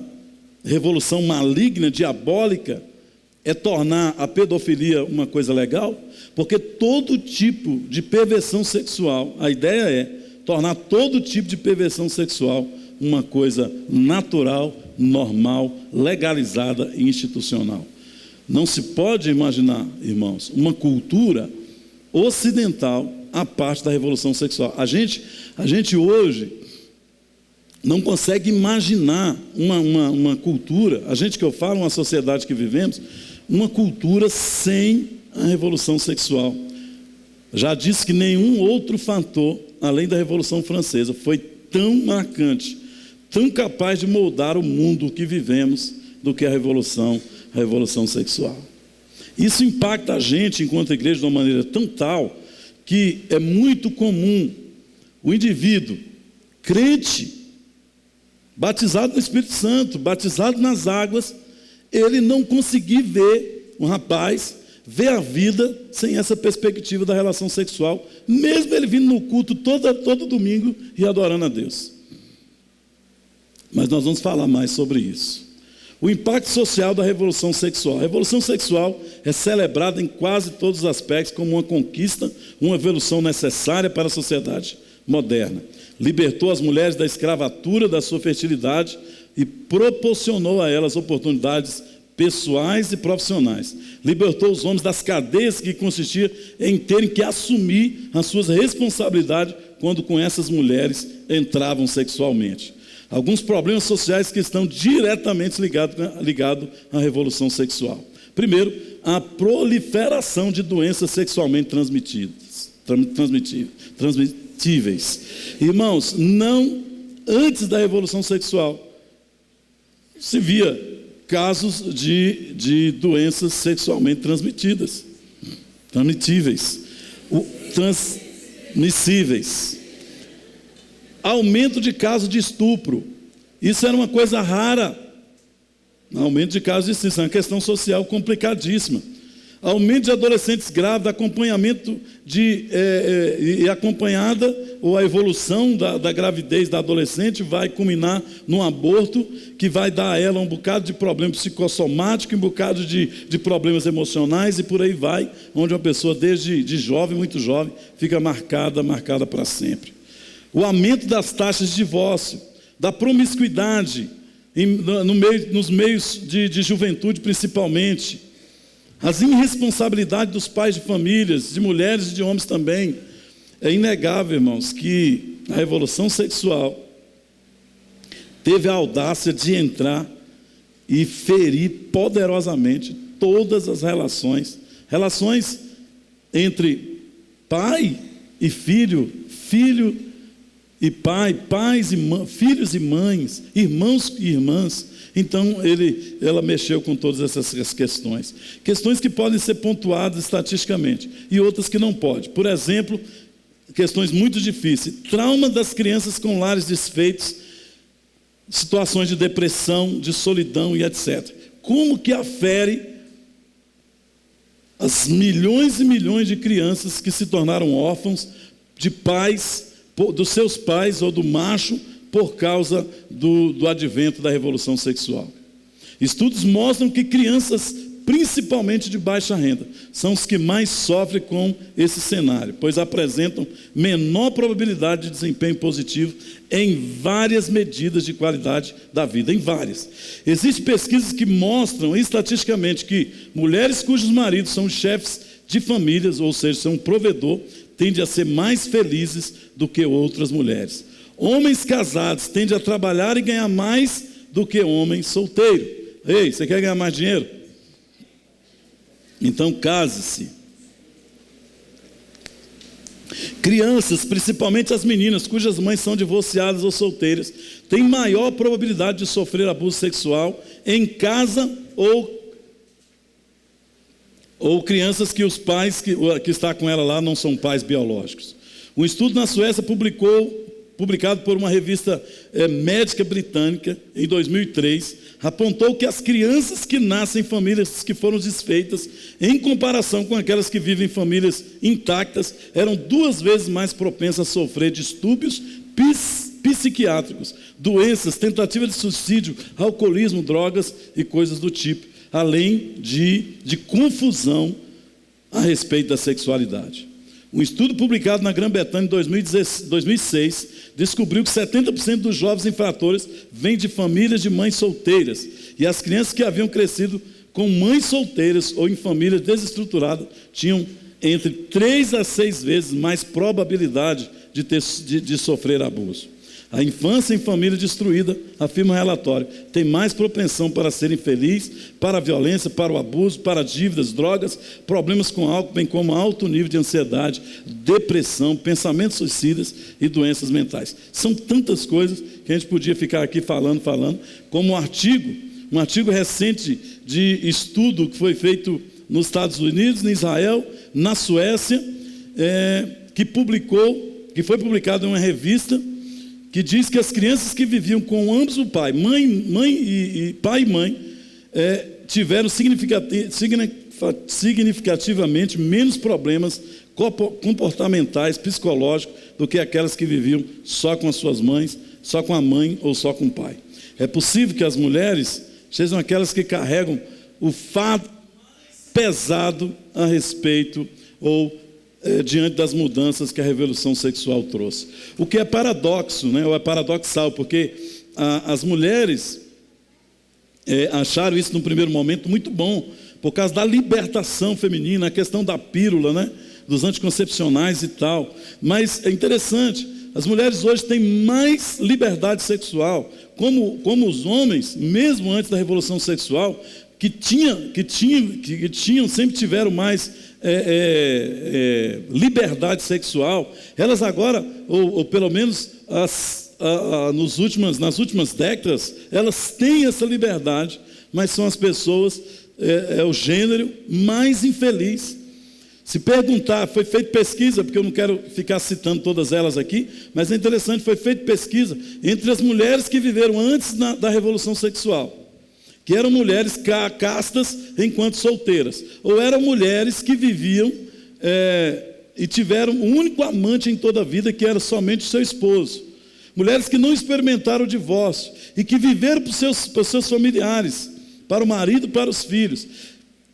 revolução maligna, diabólica, é tornar a pedofilia uma coisa legal? Porque todo tipo de perversão sexual, a ideia é tornar todo tipo de perversão sexual uma coisa natural, normal, legalizada e institucional. Não se pode imaginar, irmãos, uma cultura ocidental à parte da revolução sexual. A gente hoje não consegue imaginar uma cultura, a gente que eu falo, uma sociedade que vivemos, uma cultura sem a revolução sexual. Já disse que nenhum outro fator além da Revolução Francesa, foi tão marcante, tão capaz de moldar o mundo que vivemos do que a revolução sexual. Isso impacta a gente, enquanto igreja, de uma maneira tão tal, que é muito comum o indivíduo, crente, batizado no Espírito Santo, batizado nas águas, ele não conseguir ver um rapaz, ver a vida sem essa perspectiva da relação sexual, mesmo ele vindo no culto todo domingo e adorando a Deus. Mas nós vamos falar mais sobre isso. O impacto social da revolução sexual. A revolução sexual é celebrada em quase todos os aspectos como uma conquista, uma evolução necessária para a sociedade moderna. Libertou as mulheres da escravatura da sua fertilidade e proporcionou a elas oportunidades pessoais e profissionais. Libertou os homens das cadeias que consistia em terem que assumir as suas responsabilidades quando com essas mulheres entravam sexualmente. Alguns problemas sociais que estão diretamente ligados à revolução sexual. Primeiro, a proliferação de doenças sexualmente transmitíveis. Irmãos, não antes da revolução sexual se via casos de doenças sexualmente transmissíveis. Aumento de casos de estupro. Isso era uma coisa rara. Aumento de casos de estupro, é uma questão social complicadíssima. Aumento de adolescentes grávidos, acompanhamento e acompanhada, ou a evolução da gravidez da adolescente vai culminar num aborto que vai dar a ela um bocado de problema psicossomático, um bocado de problemas emocionais e por aí vai, onde uma pessoa desde jovem, muito jovem, fica marcada para sempre. O aumento das taxas de divórcio, da promiscuidade, nos meios de juventude principalmente, as irresponsabilidades dos pais de famílias, de mulheres e de homens também. É inegável, irmãos, que a revolução sexual teve a audácia de entrar e ferir poderosamente todas as relações entre pai e filho, filho e pai, pais e filhos e mães, irmãos e irmãs. Então ela mexeu com todas essas questões que podem ser pontuadas estatisticamente e outras que não podem. Por exemplo, questões muito difíceis: trauma das crianças com lares desfeitos, situações de depressão, de solidão e etc. Como que afere as milhões e milhões de crianças que se tornaram órfãos de pais, dos seus pais ou do macho, por causa do advento da revolução sexual. Estudos mostram que crianças, principalmente de baixa renda, são os que mais sofrem com esse cenário, pois apresentam menor probabilidade de desempenho positivo em várias medidas de qualidade da vida, em várias. Existem pesquisas que mostram estatisticamente que mulheres cujos maridos são chefes de famílias, ou seja, são um provedor, tendem a ser mais felizes do que outras mulheres. Homens casados tendem a trabalhar e ganhar mais do que homens solteiros. Ei, você quer ganhar mais dinheiro? Então case-se. Crianças, principalmente as meninas cujas mães são divorciadas ou solteiras, têm maior probabilidade de sofrer abuso sexual em casa ou crianças que os pais que está com ela lá não são pais biológicos. Um estudo na Suécia publicado por uma revista médica britânica em 2003, apontou que as crianças que nascem em famílias que foram desfeitas, em comparação com aquelas que vivem em famílias intactas, eram 2 vezes mais propensas a sofrer distúrbios psiquiátricos, doenças, tentativa de suicídio, alcoolismo, drogas e coisas do tipo, além de confusão a respeito da sexualidade. Um estudo publicado na Grã-Bretanha em 2006 descobriu que 70% dos jovens infratores vêm de famílias de mães solteiras, e as crianças que haviam crescido com mães solteiras ou em famílias desestruturadas tinham entre 3 a 6 vezes mais probabilidade de sofrer abuso. A infância em família destruída, afirma o relatório, tem mais propensão para ser infeliz, para a violência, para o abuso, para dívidas, drogas, problemas com álcool, bem como alto nível de ansiedade, depressão, pensamentos suicidas e doenças mentais. São tantas coisas que a gente podia ficar aqui falando, como um artigo recente de estudo que foi feito nos Estados Unidos, em Israel, na Suécia, que foi publicado em uma revista, que diz que as crianças que viviam com ambos o pai, pai e mãe, tiveram significativamente menos problemas comportamentais, psicológicos, do que aquelas que viviam só com as suas mães, só com a mãe ou só com o pai. É possível que as mulheres sejam aquelas que carregam o fardo pesado a respeito ou diante das mudanças que a revolução sexual trouxe. O que é paradoxo, né? Ou é paradoxal, porque as mulheres acharam isso num primeiro momento muito bom, por causa da libertação feminina, a questão da pílula, né? Dos anticoncepcionais e tal. Mas é interessante, as mulheres hoje têm mais liberdade sexual, como os homens, mesmo antes da revolução sexual, que sempre tiveram mais liberdade sexual. Elas agora, ou pelo menos nas últimas décadas, elas têm essa liberdade, mas são as pessoas, o gênero mais infeliz. Se perguntar, foi feita pesquisa, porque eu não quero ficar citando todas elas aqui, mas é interessante, foi feita pesquisa entre as mulheres que viveram antes da revolução sexual, que eram mulheres castas enquanto solteiras, ou eram mulheres que viviam e tiveram um único amante em toda a vida, que era somente o seu esposo. Mulheres que não experimentaram o divórcio e que viveram para os seus familiares, para o marido, para os filhos.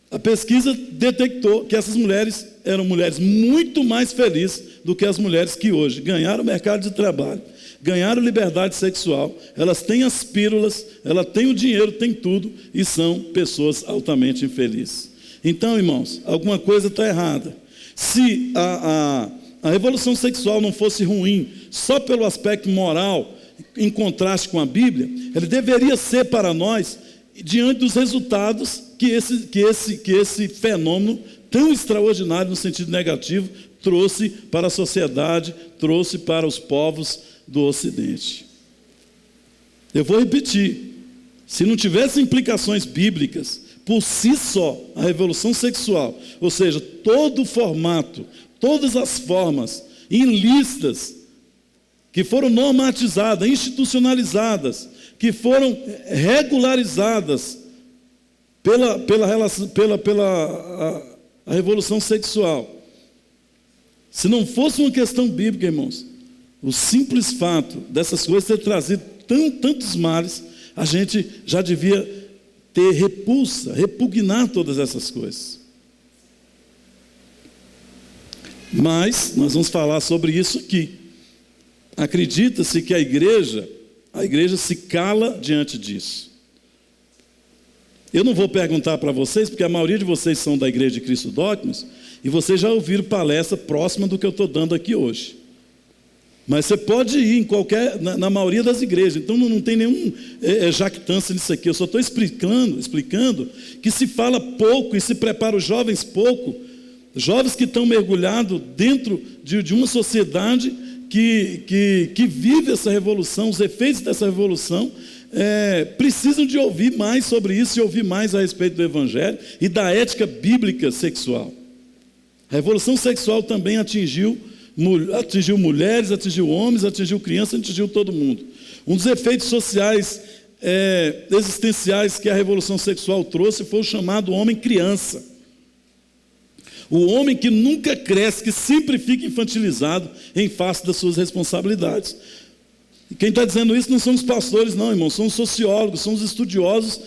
A pesquisa detectou que essas mulheres eram mulheres muito mais felizes do que as mulheres que hoje ganharam o mercado de trabalho, ganharam liberdade sexual, elas têm as pílulas, elas têm o dinheiro, têm tudo, e são pessoas altamente infelizes. Então, irmãos, alguma coisa está errada. Se a revolução sexual não fosse ruim só pelo aspecto moral, em contraste com a Bíblia, ela deveria ser para nós, diante dos resultados que esse fenômeno tão extraordinário no sentido negativo trouxe para a sociedade, trouxe para os povos do Ocidente. Eu vou repetir, se não tivesse implicações bíblicas, por si só, a revolução sexual, ou seja, todo o formato, todas as formas ilícitas que foram normatizadas, institucionalizadas, que foram regularizadas pela revolução sexual, se não fosse uma questão bíblica, irmãos, o simples fato dessas coisas ter trazido tantos males, a gente já devia ter repugnar todas essas coisas. Mas nós vamos falar sobre isso aqui. Acredita-se que a igreja se cala diante disso. Eu não vou perguntar para vocês, porque a maioria de vocês são da Igreja de Cristo Dogmas, e vocês já ouviram palestra próxima do que eu estou dando aqui hoje. Mas você pode ir na maioria das igrejas, então não tem nenhum jactância nisso aqui. Eu só estou explicando que se fala pouco e se prepara os jovens pouco, jovens que estão mergulhados dentro de uma sociedade que vive essa revolução, os efeitos dessa revolução, precisam de ouvir mais sobre isso e ouvir mais a respeito do Evangelho e da ética bíblica sexual. A revolução sexual também atingiu mulheres, atingiu homens, atingiu crianças, atingiu todo mundo. Um dos efeitos sociais existenciais que a revolução sexual trouxe foi o chamado homem-criança. O homem que nunca cresce, que sempre fica infantilizado em face das suas responsabilidades. E quem está dizendo isso não são os pastores não, irmão, são os sociólogos, são os estudiosos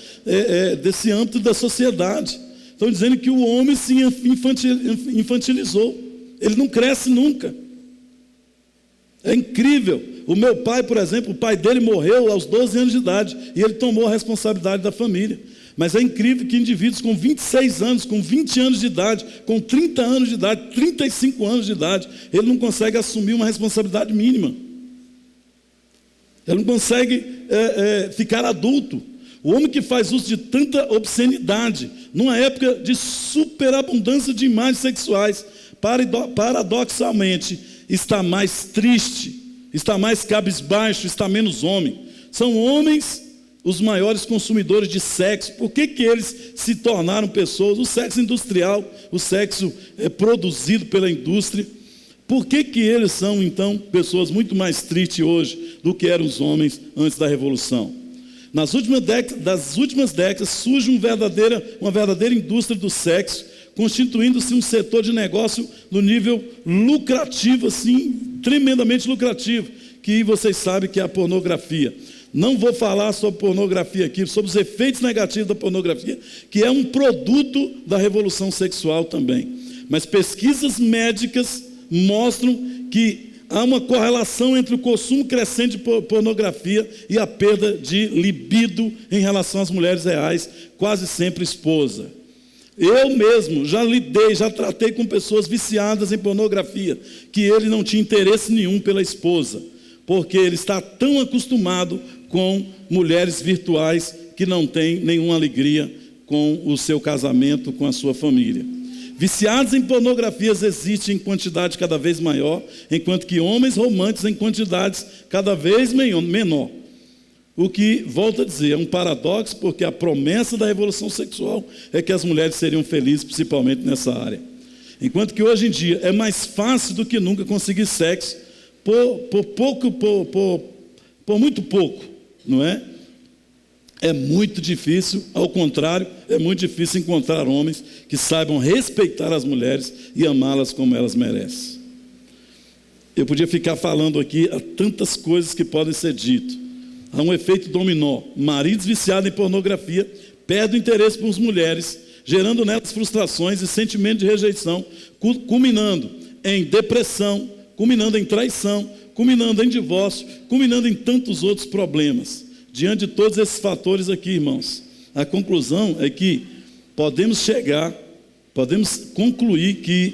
desse âmbito da sociedade. Estão dizendo que o homem se infantilizou, ele não cresce nunca. É incrível. O meu pai, por exemplo, o pai dele morreu aos 12 anos de idade e ele tomou a responsabilidade da família. Mas é incrível que indivíduos com 26 anos, com 20 anos de idade, com 30 anos de idade, 35 anos de idade, ele não consegue assumir uma responsabilidade mínima. Ele não consegue ficar adulto. O homem que faz uso de tanta obscenidade, numa época de superabundância de imagens sexuais, paradoxalmente, está mais triste, está mais cabisbaixo, está menos homem. São homens os maiores consumidores de sexo. Por que eles se tornaram pessoas? O sexo industrial, o sexo produzido pela indústria. Por que eles são, então, pessoas muito mais tristes hoje do que eram os homens antes da Revolução? Das últimas décadas surge uma verdadeira indústria do sexo, constituindo-se um setor de negócio no nível lucrativo, assim, tremendamente lucrativo, que vocês sabem que é a pornografia. Não vou falar sobre pornografia aqui, sobre os efeitos negativos da pornografia, que é um produto da revolução sexual também. Mas pesquisas médicas mostram que há uma correlação entre o consumo crescente de pornografia e a perda de libido em relação às mulheres reais, quase sempre esposa. Eu mesmo já tratei com pessoas viciadas em pornografia, que ele não tinha interesse nenhum pela esposa, porque ele está tão acostumado com mulheres virtuais que não tem nenhuma alegria com o seu casamento, com a sua família. Viciados em pornografias existem em quantidade cada vez maior, enquanto que homens românticos em quantidades cada vez menor. O que, volto a dizer, é um paradoxo, porque a promessa da revolução sexual é que as mulheres seriam felizes, principalmente nessa área. Enquanto que hoje em dia é mais fácil do que nunca conseguir sexo por muito pouco, não é? É muito difícil, ao contrário, é muito difícil encontrar homens que saibam respeitar as mulheres e amá-las como elas merecem. Eu podia ficar falando aqui há tantas coisas que podem ser ditas. Há um efeito dominó. Maridos viciados em pornografia perdem o interesse por mulheres, gerando nelas frustrações e sentimento de rejeição, culminando em depressão, culminando em traição, culminando em divórcio, culminando em tantos outros problemas. Diante de todos esses fatores aqui, irmãos, a conclusão é que podemos concluir que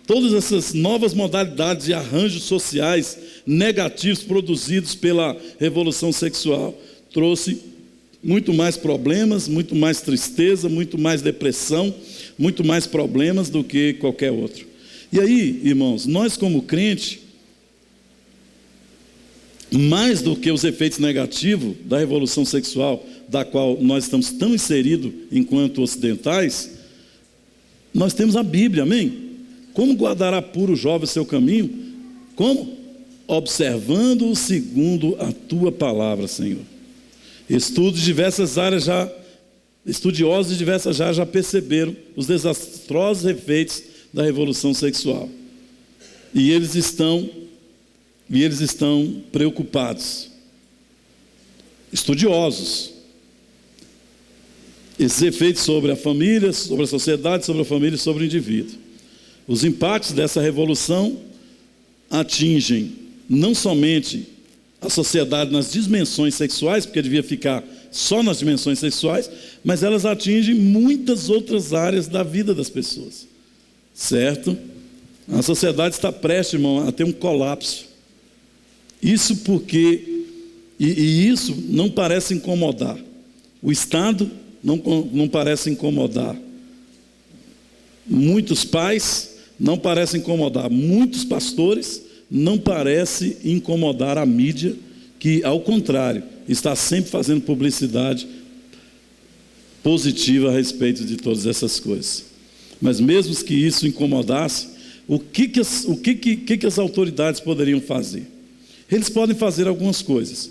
todas essas novas modalidades de arranjos sociais negativos produzidos pela revolução sexual trouxe muito mais problemas, muito mais tristeza, muito mais depressão, muito mais problemas do que qualquer outro. E aí, irmãos, nós como crente, mais do que os efeitos negativos da revolução sexual, da qual nós estamos tão inseridos enquanto ocidentais, nós temos a Bíblia, amém? Como guardará puro o jovem seu caminho? Como? Observando segundo a tua palavra, Senhor. Estudiosos de diversas áreas já perceberam os desastrosos efeitos da revolução sexual. E eles estão preocupados. Estudiosos. Esses efeitos sobre a família, sobre a sociedade, sobre a família e sobre o indivíduo. Os impactos dessa revolução atingem não somente a sociedade nas dimensões sexuais, porque devia ficar só nas dimensões sexuais, mas elas atingem muitas outras áreas da vida das pessoas. Certo? A sociedade está prestes, irmão, a ter um colapso. Isso porque, e isso não parece incomodar. O Estado não parece incomodar. Muitos pais não parecem incomodar. Muitos pastores não parecem incomodar a mídia, que, ao contrário, está sempre fazendo publicidade positiva a respeito de todas essas coisas. Mas mesmo que isso incomodasse, o que as autoridades poderiam fazer? Eles podem fazer algumas coisas,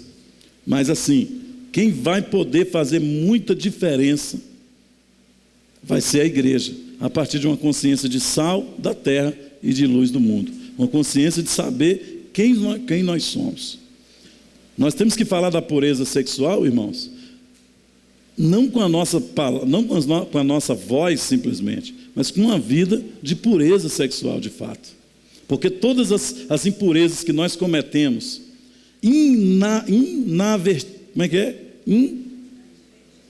mas assim, quem vai poder fazer muita diferença vai ser a igreja, a partir de uma consciência de sal da terra e de luz do mundo. Uma consciência de saber quem nós somos. Nós temos que falar da pureza sexual, irmãos, não com a nossa voz simplesmente, mas com uma vida de pureza sexual de fato. Porque todas as impurezas que nós cometemos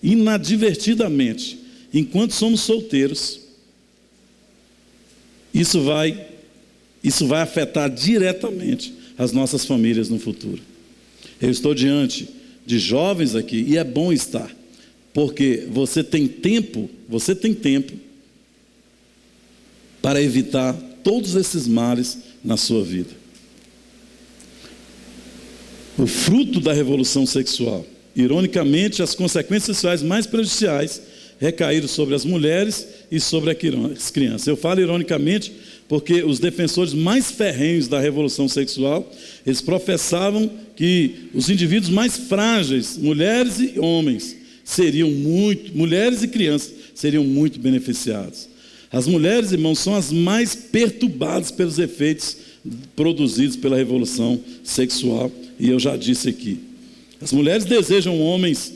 inadvertidamente, enquanto somos solteiros, isso vai afetar diretamente as nossas famílias no futuro. Eu estou diante de jovens aqui, e é bom estar, porque você tem tempo para evitar todos esses males na sua vida. O fruto da revolução sexual, ironicamente, as consequências sociais mais prejudiciais recaíram sobre as mulheres e sobre as crianças. Eu falo ironicamente porque os defensores mais ferrenhos da revolução sexual, eles professavam que os indivíduos mais frágeis, mulheres e homens, mulheres e crianças, seriam muito beneficiados. As mulheres, irmãos, são as mais perturbadas pelos efeitos produzidos pela revolução sexual, e eu já disse aqui. As mulheres desejam homens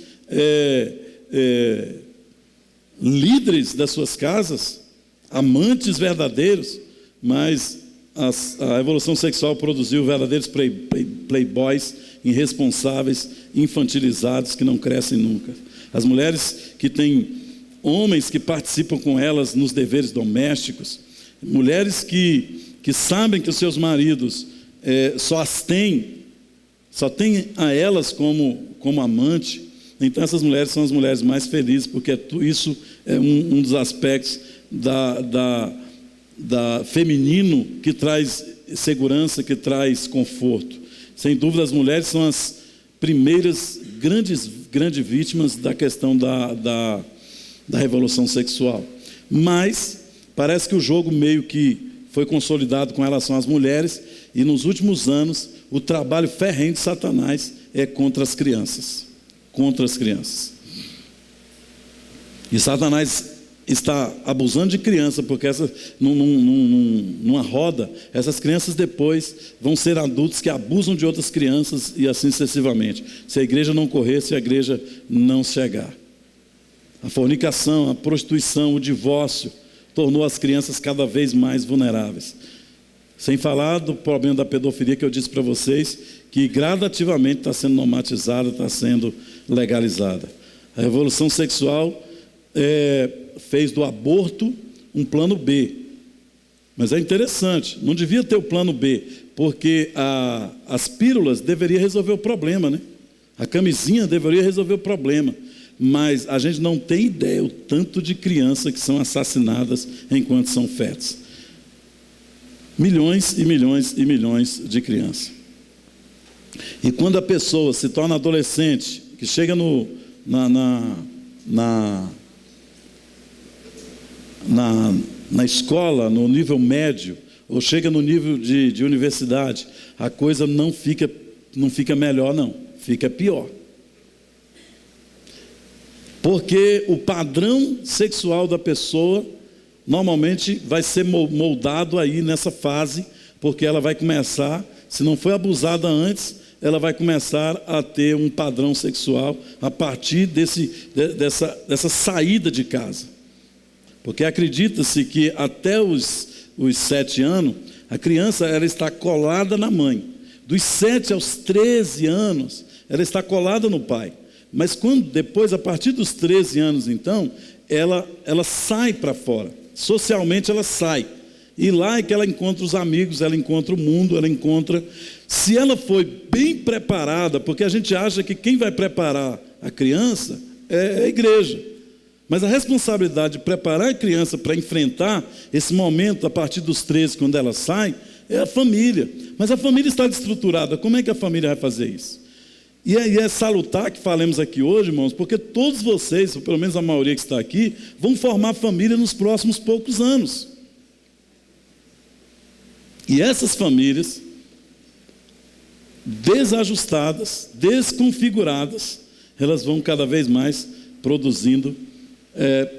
líderes das suas casas, amantes verdadeiros, mas a revolução sexual produziu verdadeiros playboys irresponsáveis, infantilizados, que não crescem nunca. As mulheres que têm homens que participam com elas nos deveres domésticos, mulheres que sabem que os seus maridos só têm a elas como amante. Então essas mulheres são as mulheres mais felizes, porque isso é um dos aspectos da feminino que traz segurança, que traz conforto. Sem dúvida, as mulheres são as primeiras grandes vítimas da questão da revolução sexual. Mas parece que o jogo meio que foi consolidado com relação às mulheres, e nos últimos anos o trabalho ferrenho de Satanás é contra as crianças. E Satanás está abusando de criança, porque numa roda, essas crianças depois vão ser adultos que abusam de outras crianças, e assim sucessivamente. Se a igreja não correr, se a igreja não chegar. A fornicação, a prostituição, o divórcio tornou as crianças cada vez mais vulneráveis. Sem falar do problema da pedofilia, que eu disse para vocês, que gradativamente está sendo normatizada, está sendo legalizada. A revolução sexual fez do aborto um plano B. Mas é interessante, não devia ter o plano B, porque as pílulas deveriam resolver o problema, né? A camisinha deveria resolver o problema. Mas a gente não tem ideia o tanto de crianças que são assassinadas enquanto são fetos. Milhões e milhões e milhões de crianças. E quando a pessoa se torna adolescente, que chega na escola, no nível médio, ou chega no nível de universidade, a coisa não fica melhor, não, fica pior. Porque o padrão sexual da pessoa normalmente vai ser moldado aí nessa fase, porque ela vai começar, se não foi abusada antes, ela vai começar a ter um padrão sexual a partir dessa saída de casa. Porque acredita-se que até os 7 anos, a criança ela está colada na mãe. Dos 7 aos 13 anos, ela está colada no pai. Mas depois, a partir dos 13 anos, então, ela sai para fora. Socialmente ela sai. E lá é que ela encontra os amigos, ela encontra o mundo, ela encontra... Se ela foi bem preparada, porque a gente acha que quem vai preparar a criança é a igreja. Mas a responsabilidade de preparar a criança para enfrentar esse momento a partir dos 13, quando ela sai, é a família. Mas a família está desestruturada. Como é que a família vai fazer isso? E aí é salutar que falemos aqui hoje, irmãos, porque todos vocês, ou pelo menos a maioria que está aqui, vão formar família nos próximos poucos anos. E essas famílias, desajustadas, desconfiguradas, elas vão cada vez mais produzindo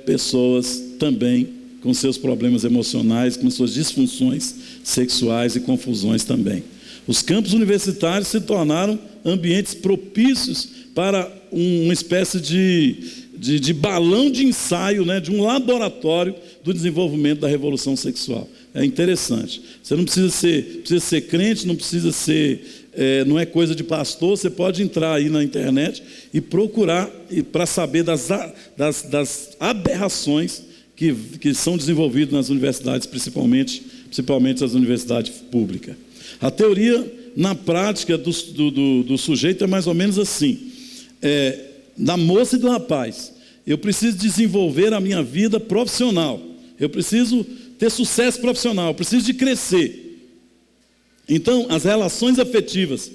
pessoas também com seus problemas emocionais, com suas disfunções sexuais e confusões também. Os campos universitários se tornaram ambientes propícios para uma espécie de balão de ensaio, né, de um laboratório do desenvolvimento da revolução sexual. É interessante. Você não precisa ser crente, não precisa ser, não é coisa de pastor. Você pode entrar aí na internet e procurar para saber das aberrações que são desenvolvidas nas universidades, principalmente as universidades públicas. A teoria na prática do sujeito é mais ou menos assim, da moça e do rapaz. Eu preciso desenvolver a minha vida profissional, eu preciso ter sucesso profissional, eu preciso de crescer. Então, as relações afetivas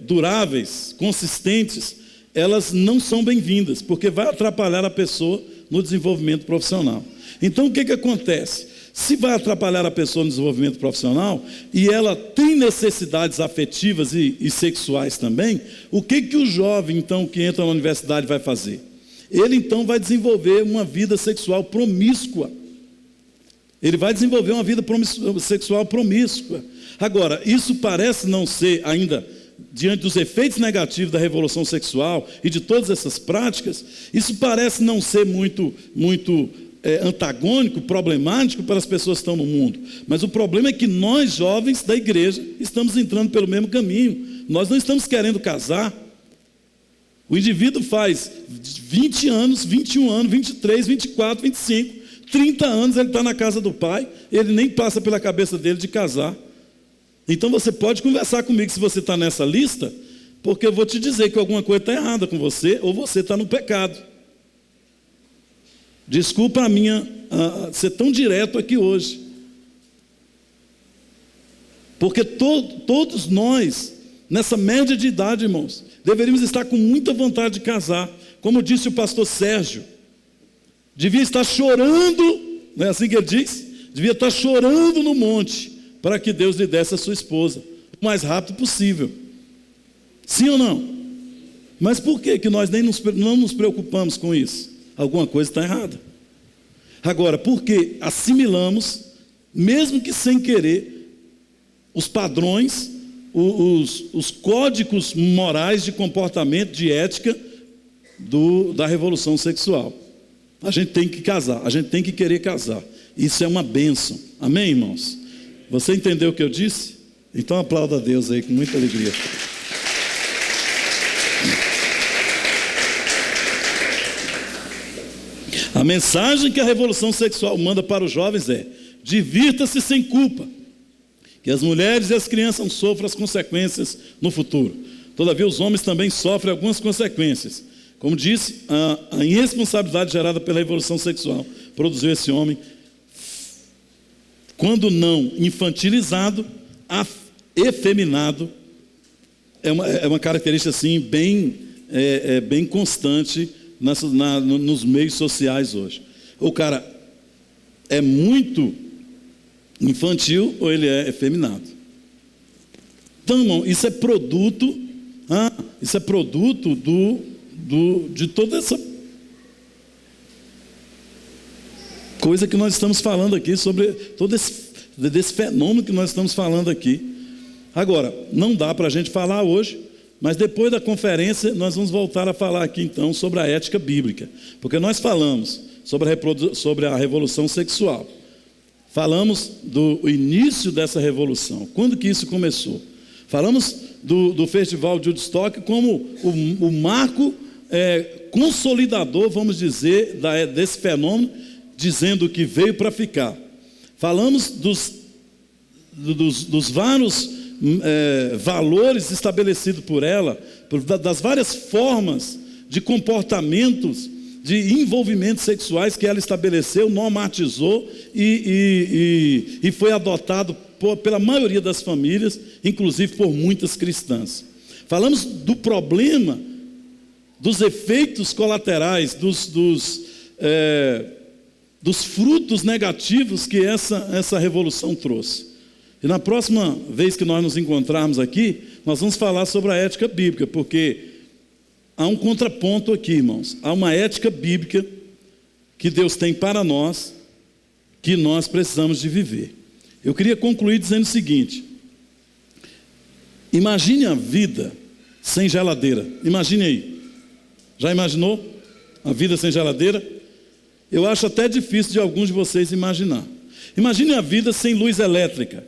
duráveis, consistentes, elas não são bem-vindas, porque vai atrapalhar a pessoa no desenvolvimento profissional. Então, o que acontece? Se vai atrapalhar a pessoa no desenvolvimento profissional, e ela tem necessidades afetivas e sexuais também, o que o jovem, então, que entra na universidade vai fazer? Ele, então, vai desenvolver uma vida sexual promíscua. Ele vai desenvolver uma vida sexual promíscua. Agora, isso parece não ser ainda, diante dos efeitos negativos da revolução sexual e de todas essas práticas, isso parece não ser muito antagônico, problemático para as pessoas que estão no mundo. Mas o problema é que nós, jovens da igreja, estamos entrando pelo mesmo caminho. Nós não estamos querendo casar. O indivíduo faz 20 anos, 21 anos, 23, 24, 25, 30 anos, ele está na casa do pai, ele nem passa pela cabeça dele de casar. Então você pode conversar comigo se você está nessa lista, porque eu vou te dizer que alguma coisa está errada com você, ou você está no pecado. Desculpa a minha ser tão direto aqui hoje. Porque todos nós, nessa média de idade, irmãos, deveríamos estar com muita vontade de casar. Como disse o pastor Sérgio, devia estar chorando, não é assim que ele diz? Devia estar chorando no monte, para que Deus lhe desse a sua esposa, o mais rápido possível. Sim ou não? Mas por que nós não nos preocupamos com isso? Alguma coisa está errada. Agora, porque assimilamos, mesmo que sem querer, os padrões, os códigos morais de comportamento, de ética da revolução sexual. A gente tem que casar, a gente tem que querer casar. Isso é uma bênção. Amém, irmãos? Você entendeu o que eu disse? Então aplauda a Deus aí com muita alegria. A mensagem que a revolução sexual manda para os jovens é: divirta-se sem culpa, que as mulheres e as crianças sofram as consequências no futuro. Todavia os homens também sofrem algumas consequências. Como disse, a irresponsabilidade gerada pela revolução sexual produziu esse homem, quando não infantilizado, efeminado. É uma característica assim bem constante nos meios sociais hoje. O cara é muito infantil ou ele é efeminado. Então, irmão, isso é produto de toda essa coisa que nós estamos falando aqui, sobre todo desse fenômeno que nós estamos falando aqui. Agora, não dá para a gente falar hoje, mas depois da conferência nós vamos voltar a falar aqui então sobre a ética bíblica, porque nós falamos sobre a revolução sexual, falamos do início dessa revolução, quando que isso começou, falamos do festival de Woodstock como o marco consolidador, vamos dizer, desse fenômeno, dizendo que veio para ficar. Falamos dos vários valores estabelecidos por ela, das várias formas de comportamentos, de envolvimentos sexuais que ela estabeleceu, normatizou e foi adotado pela maioria das famílias, inclusive por muitas cristãs. Falamos do problema, dos efeitos colaterais, dos frutos negativos que essa revolução trouxe. E na próxima vez que nós nos encontrarmos aqui, nós vamos falar sobre a ética bíblica, porque há um contraponto aqui, irmãos. Há uma ética bíblica que Deus tem para nós, que nós precisamos de viver. Eu queria concluir dizendo o seguinte: imagine a vida sem geladeira. Imagine aí. Já imaginou a vida sem geladeira? Eu acho até difícil de alguns de vocês imaginar. Imagine a vida sem luz elétrica.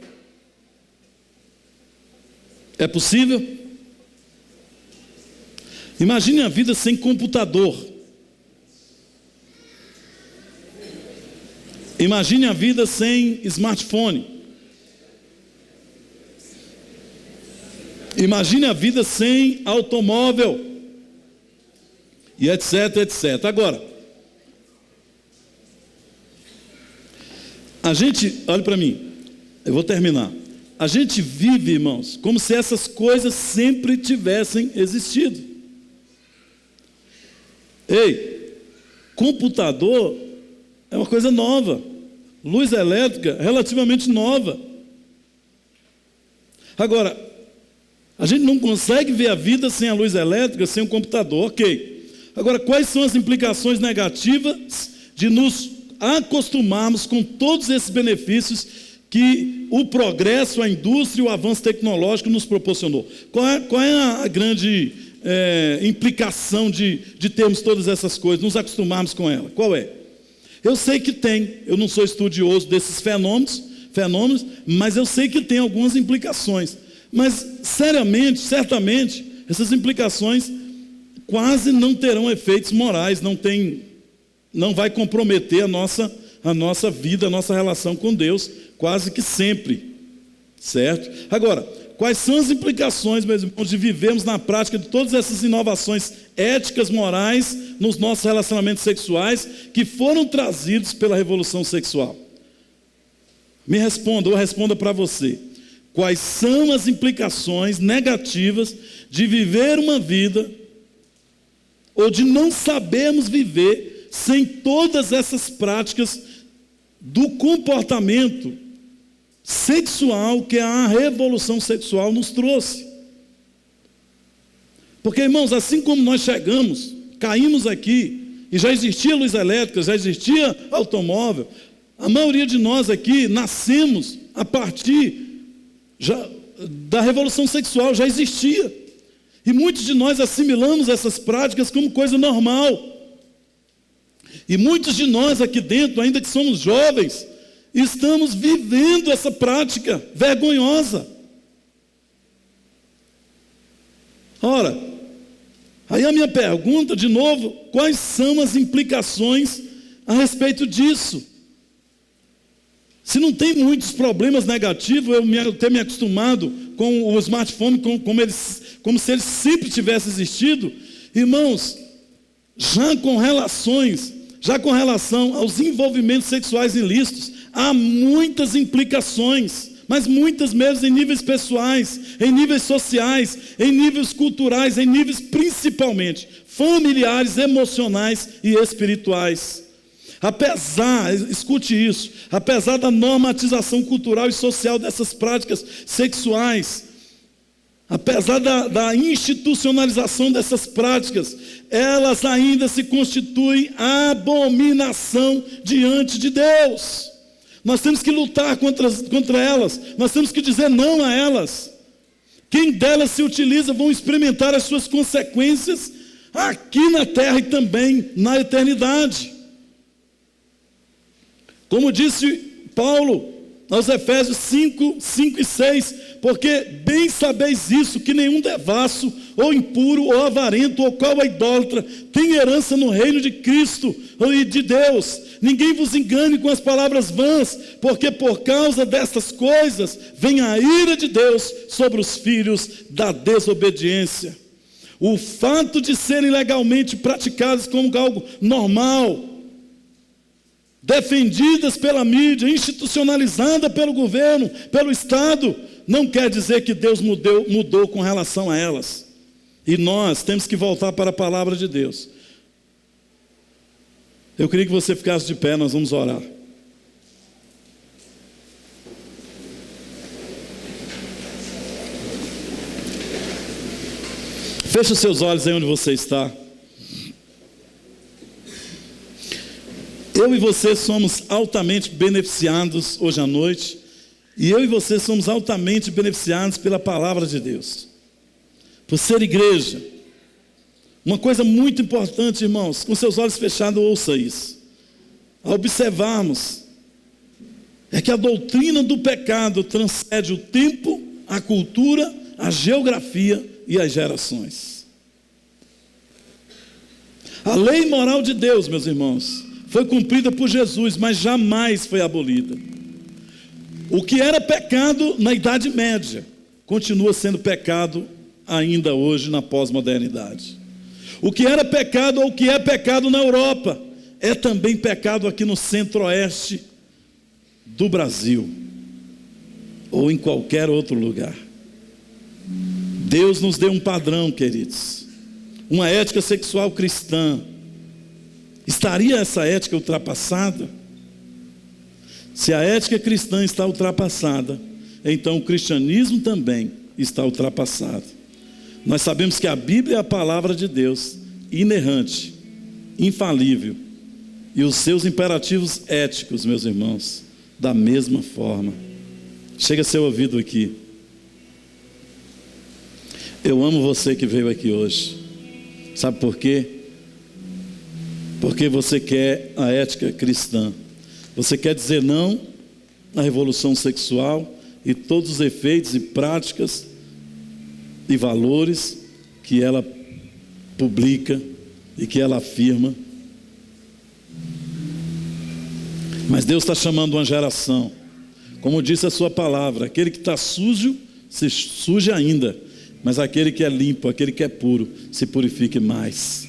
É possível? Imagine a vida sem computador. Imagine a vida sem smartphone. Imagine a vida sem automóvel. E etc, etc. Agora, a gente, olha para mim, eu vou terminar. A gente vive, irmãos, como se essas coisas sempre tivessem existido. Ei, computador é uma coisa nova. Luz elétrica, relativamente nova. Agora, a gente não consegue ver a vida sem a luz elétrica, sem o computador, ok. Agora, quais são as implicações negativas de nos acostumarmos com todos esses benefícios que o progresso, a indústria e o avanço tecnológico nos proporcionou? Qual é a grande implicação de termos todas essas coisas, nos acostumarmos com ela? Qual é? Eu sei que tem, eu não sou estudioso desses fenômenos, mas eu sei que tem algumas implicações. Mas, certamente, essas implicações quase não terão efeitos morais, não vai comprometer a nossa vida, a nossa relação com Deus, quase que sempre, certo? Agora, quais são as implicações, meus irmãos, de vivermos na prática de todas essas inovações éticas, morais, nos nossos relacionamentos sexuais, que foram trazidos pela revolução sexual? Me responda, ou responda para você. Quais são as implicações negativas de viver uma vida, ou de não sabermos viver, sem todas essas práticas do comportamento sexual que a revolução sexual nos trouxe? Porque, irmãos, assim como nós chegamos, caímos aqui, e já existia luz elétrica, já existia automóvel, a maioria de nós aqui nascemos a partir da revolução sexual, já existia. E muitos de nós assimilamos essas práticas como coisa normal. E muitos de nós aqui dentro, ainda que somos jovens, estamos vivendo essa prática vergonhosa. Ora, aí a minha pergunta, de novo, quais são as implicações a respeito disso? Se não tem muitos problemas negativos, eu ter me acostumado com o smartphone como se ele sempre tivesse existido, irmãos, já com relação aos envolvimentos sexuais ilícitos, há muitas implicações, mas muitas mesmo em níveis pessoais, em níveis sociais, em níveis culturais, em níveis principalmente familiares, emocionais e espirituais. Escute isso, apesar da normatização cultural e social dessas práticas sexuais, apesar da institucionalização dessas práticas, elas ainda se constituem abominação diante de Deus. Nós temos que lutar contra elas, nós temos que dizer não a elas. Quem delas se utiliza vão experimentar as suas consequências aqui na terra e também na eternidade. Como disse Paulo aos Efésios 5 e 6, porque bem sabeis isso, que nenhum devasso, ou impuro, ou avarento, ou qual é idólatra, tem herança no reino de Cristo e de Deus. Ninguém vos engane com as palavras vãs, porque por causa destas coisas vem a ira de Deus sobre os filhos da desobediência. O fato de serem legalmente praticadas como algo normal, defendidas pela mídia, institucionalizada pelo governo, pelo Estado, não quer dizer que Deus mudou com relação a elas. E nós temos que voltar para a palavra de Deus. Eu queria que você ficasse de pé, nós vamos orar. Feche os seus olhos aí onde você está. Eu e você somos altamente beneficiados hoje à noite, e eu e você somos altamente beneficiados pela palavra de Deus, por ser igreja. Uma coisa muito importante, irmãos, com seus olhos fechados, ouça isso. Ao observarmos, é que a doutrina do pecado transcende o tempo, a cultura, a geografia e as gerações. A lei moral de Deus, meus irmãos, foi cumprida por Jesus, mas jamais foi abolida. O que era pecado na Idade Média, continua sendo pecado ainda hoje na pós-modernidade. O que era pecado, ou o que é pecado na Europa, é também pecado aqui no centro-oeste do Brasil, ou em qualquer outro lugar. Deus nos deu um padrão, queridos, uma ética sexual cristã. Estaria essa ética ultrapassada? Se a ética cristã está ultrapassada, então o cristianismo também está ultrapassado. Nós sabemos que a Bíblia é a palavra de Deus, inerrante, infalível, e os seus imperativos éticos, meus irmãos, da mesma forma. Chega seu ouvido aqui. Eu amo você que veio aqui hoje. Sabe por quê? Porque você quer a ética cristã. Você quer dizer não à revolução sexual e todos os efeitos e práticas e valores que ela publica e que ela afirma. Mas Deus está chamando uma geração, como disse a sua palavra: aquele que está sujo, se suje ainda, mas aquele que é limpo, aquele que é puro, se purifique mais.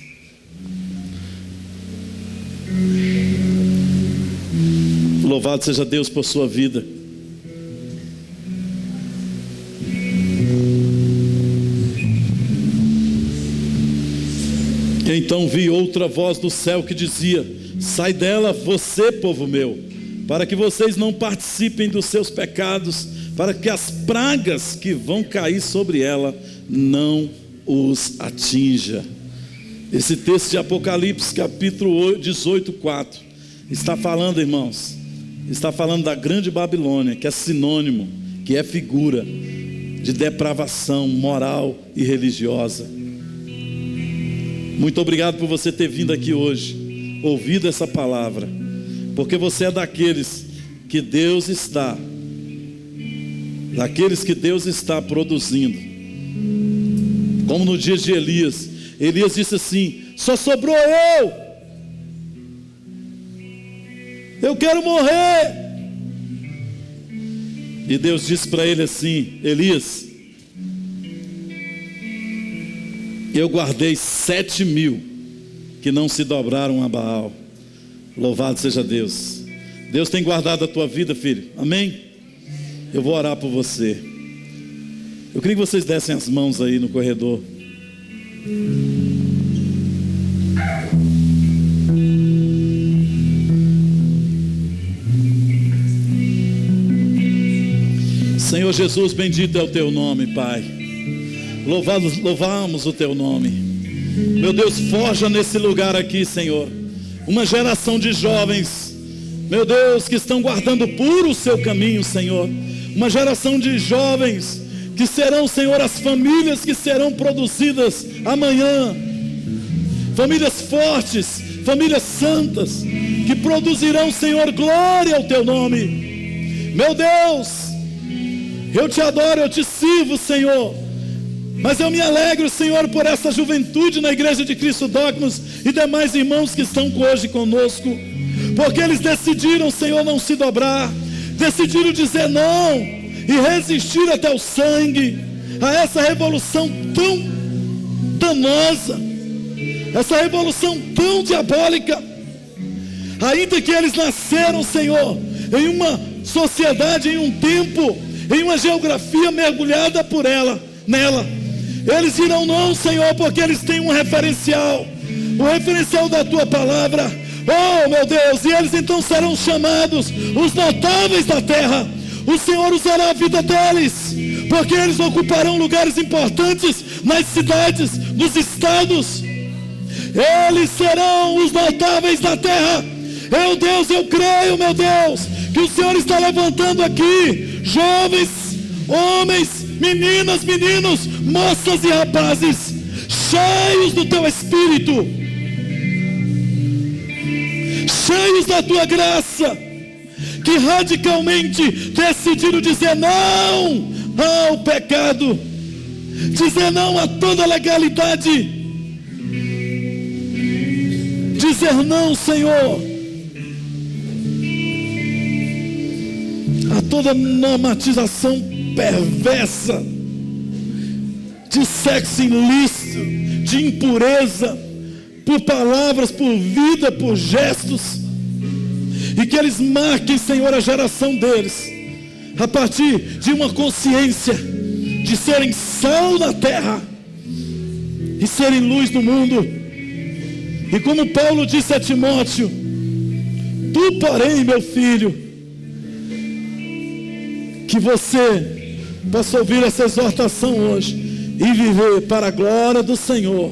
Louvado seja Deus por sua vida. Então vi outra voz do céu que dizia: sai dela, você, povo meu, para que vocês não participem dos seus pecados, para que as pragas que vão cair sobre ela não os atinja. Esse texto de Apocalipse, capítulo 18, 4, está falando, irmãos, está falando da grande Babilônia, que é sinônimo, que é figura de depravação moral e religiosa. Muito obrigado por você ter vindo aqui hoje, ouvido essa palavra, porque você é daqueles que Deus está produzindo. Como no dia de Elias. Elias disse assim: só sobrou eu quero morrer. E Deus disse para ele assim: Elias, eu guardei 7.000 que não se dobraram a Baal. Louvado seja Deus. Deus tem guardado a tua vida, filho. Amém? Eu vou orar por você. Eu queria que vocês dessem as mãos aí no corredor. Senhor Jesus, bendito é o teu nome, Pai. Louvamos o teu nome. Meu Deus, forja nesse lugar aqui, Senhor, uma geração de jovens, meu Deus, que estão guardando puro o seu caminho, Senhor. Uma geração de jovens que serão, Senhor, as famílias que serão produzidas amanhã. Famílias fortes, famílias santas, que produzirão, Senhor, glória ao teu nome. Meu Deus, eu te adoro, eu te sirvo, Senhor. Mas eu me alegro, Senhor, por essa juventude na Igreja de Cristo Dogmas e demais irmãos que estão hoje conosco, porque eles decidiram, Senhor, não se dobrar, decidiram dizer não e resistir até o sangue a essa revolução tão danosa, essa revolução tão diabólica. Ainda que eles nasceram, Senhor, em uma sociedade, em um tempo, em uma geografia mergulhada por nela, eles dirão não, Senhor, porque eles têm um referencial, o referencial da tua palavra. Oh, meu Deus, e eles então serão chamados os notáveis da terra. O Senhor usará a vida deles, porque eles ocuparão lugares importantes nas cidades, nos estados. Eles serão os notáveis da terra. Meu Deus, eu creio, meu Deus, que o Senhor está levantando aqui jovens, homens, meninas, meninos, moças e rapazes, cheios do teu Espírito, cheios da tua graça, que radicalmente decidiram dizer não ao pecado, dizer não a toda legalidade, dizer não, Senhor, a toda normatização perversa de sexo ilícito, de impureza, por palavras, por vida, por gestos, e que eles marquem, Senhor, a geração deles, a partir de uma consciência de serem sal na terra e serem luz do mundo. E como Paulo disse a Timóteo: tu, porém, meu filho, que você possa ouvir essa exortação hoje e viver para a glória do Senhor,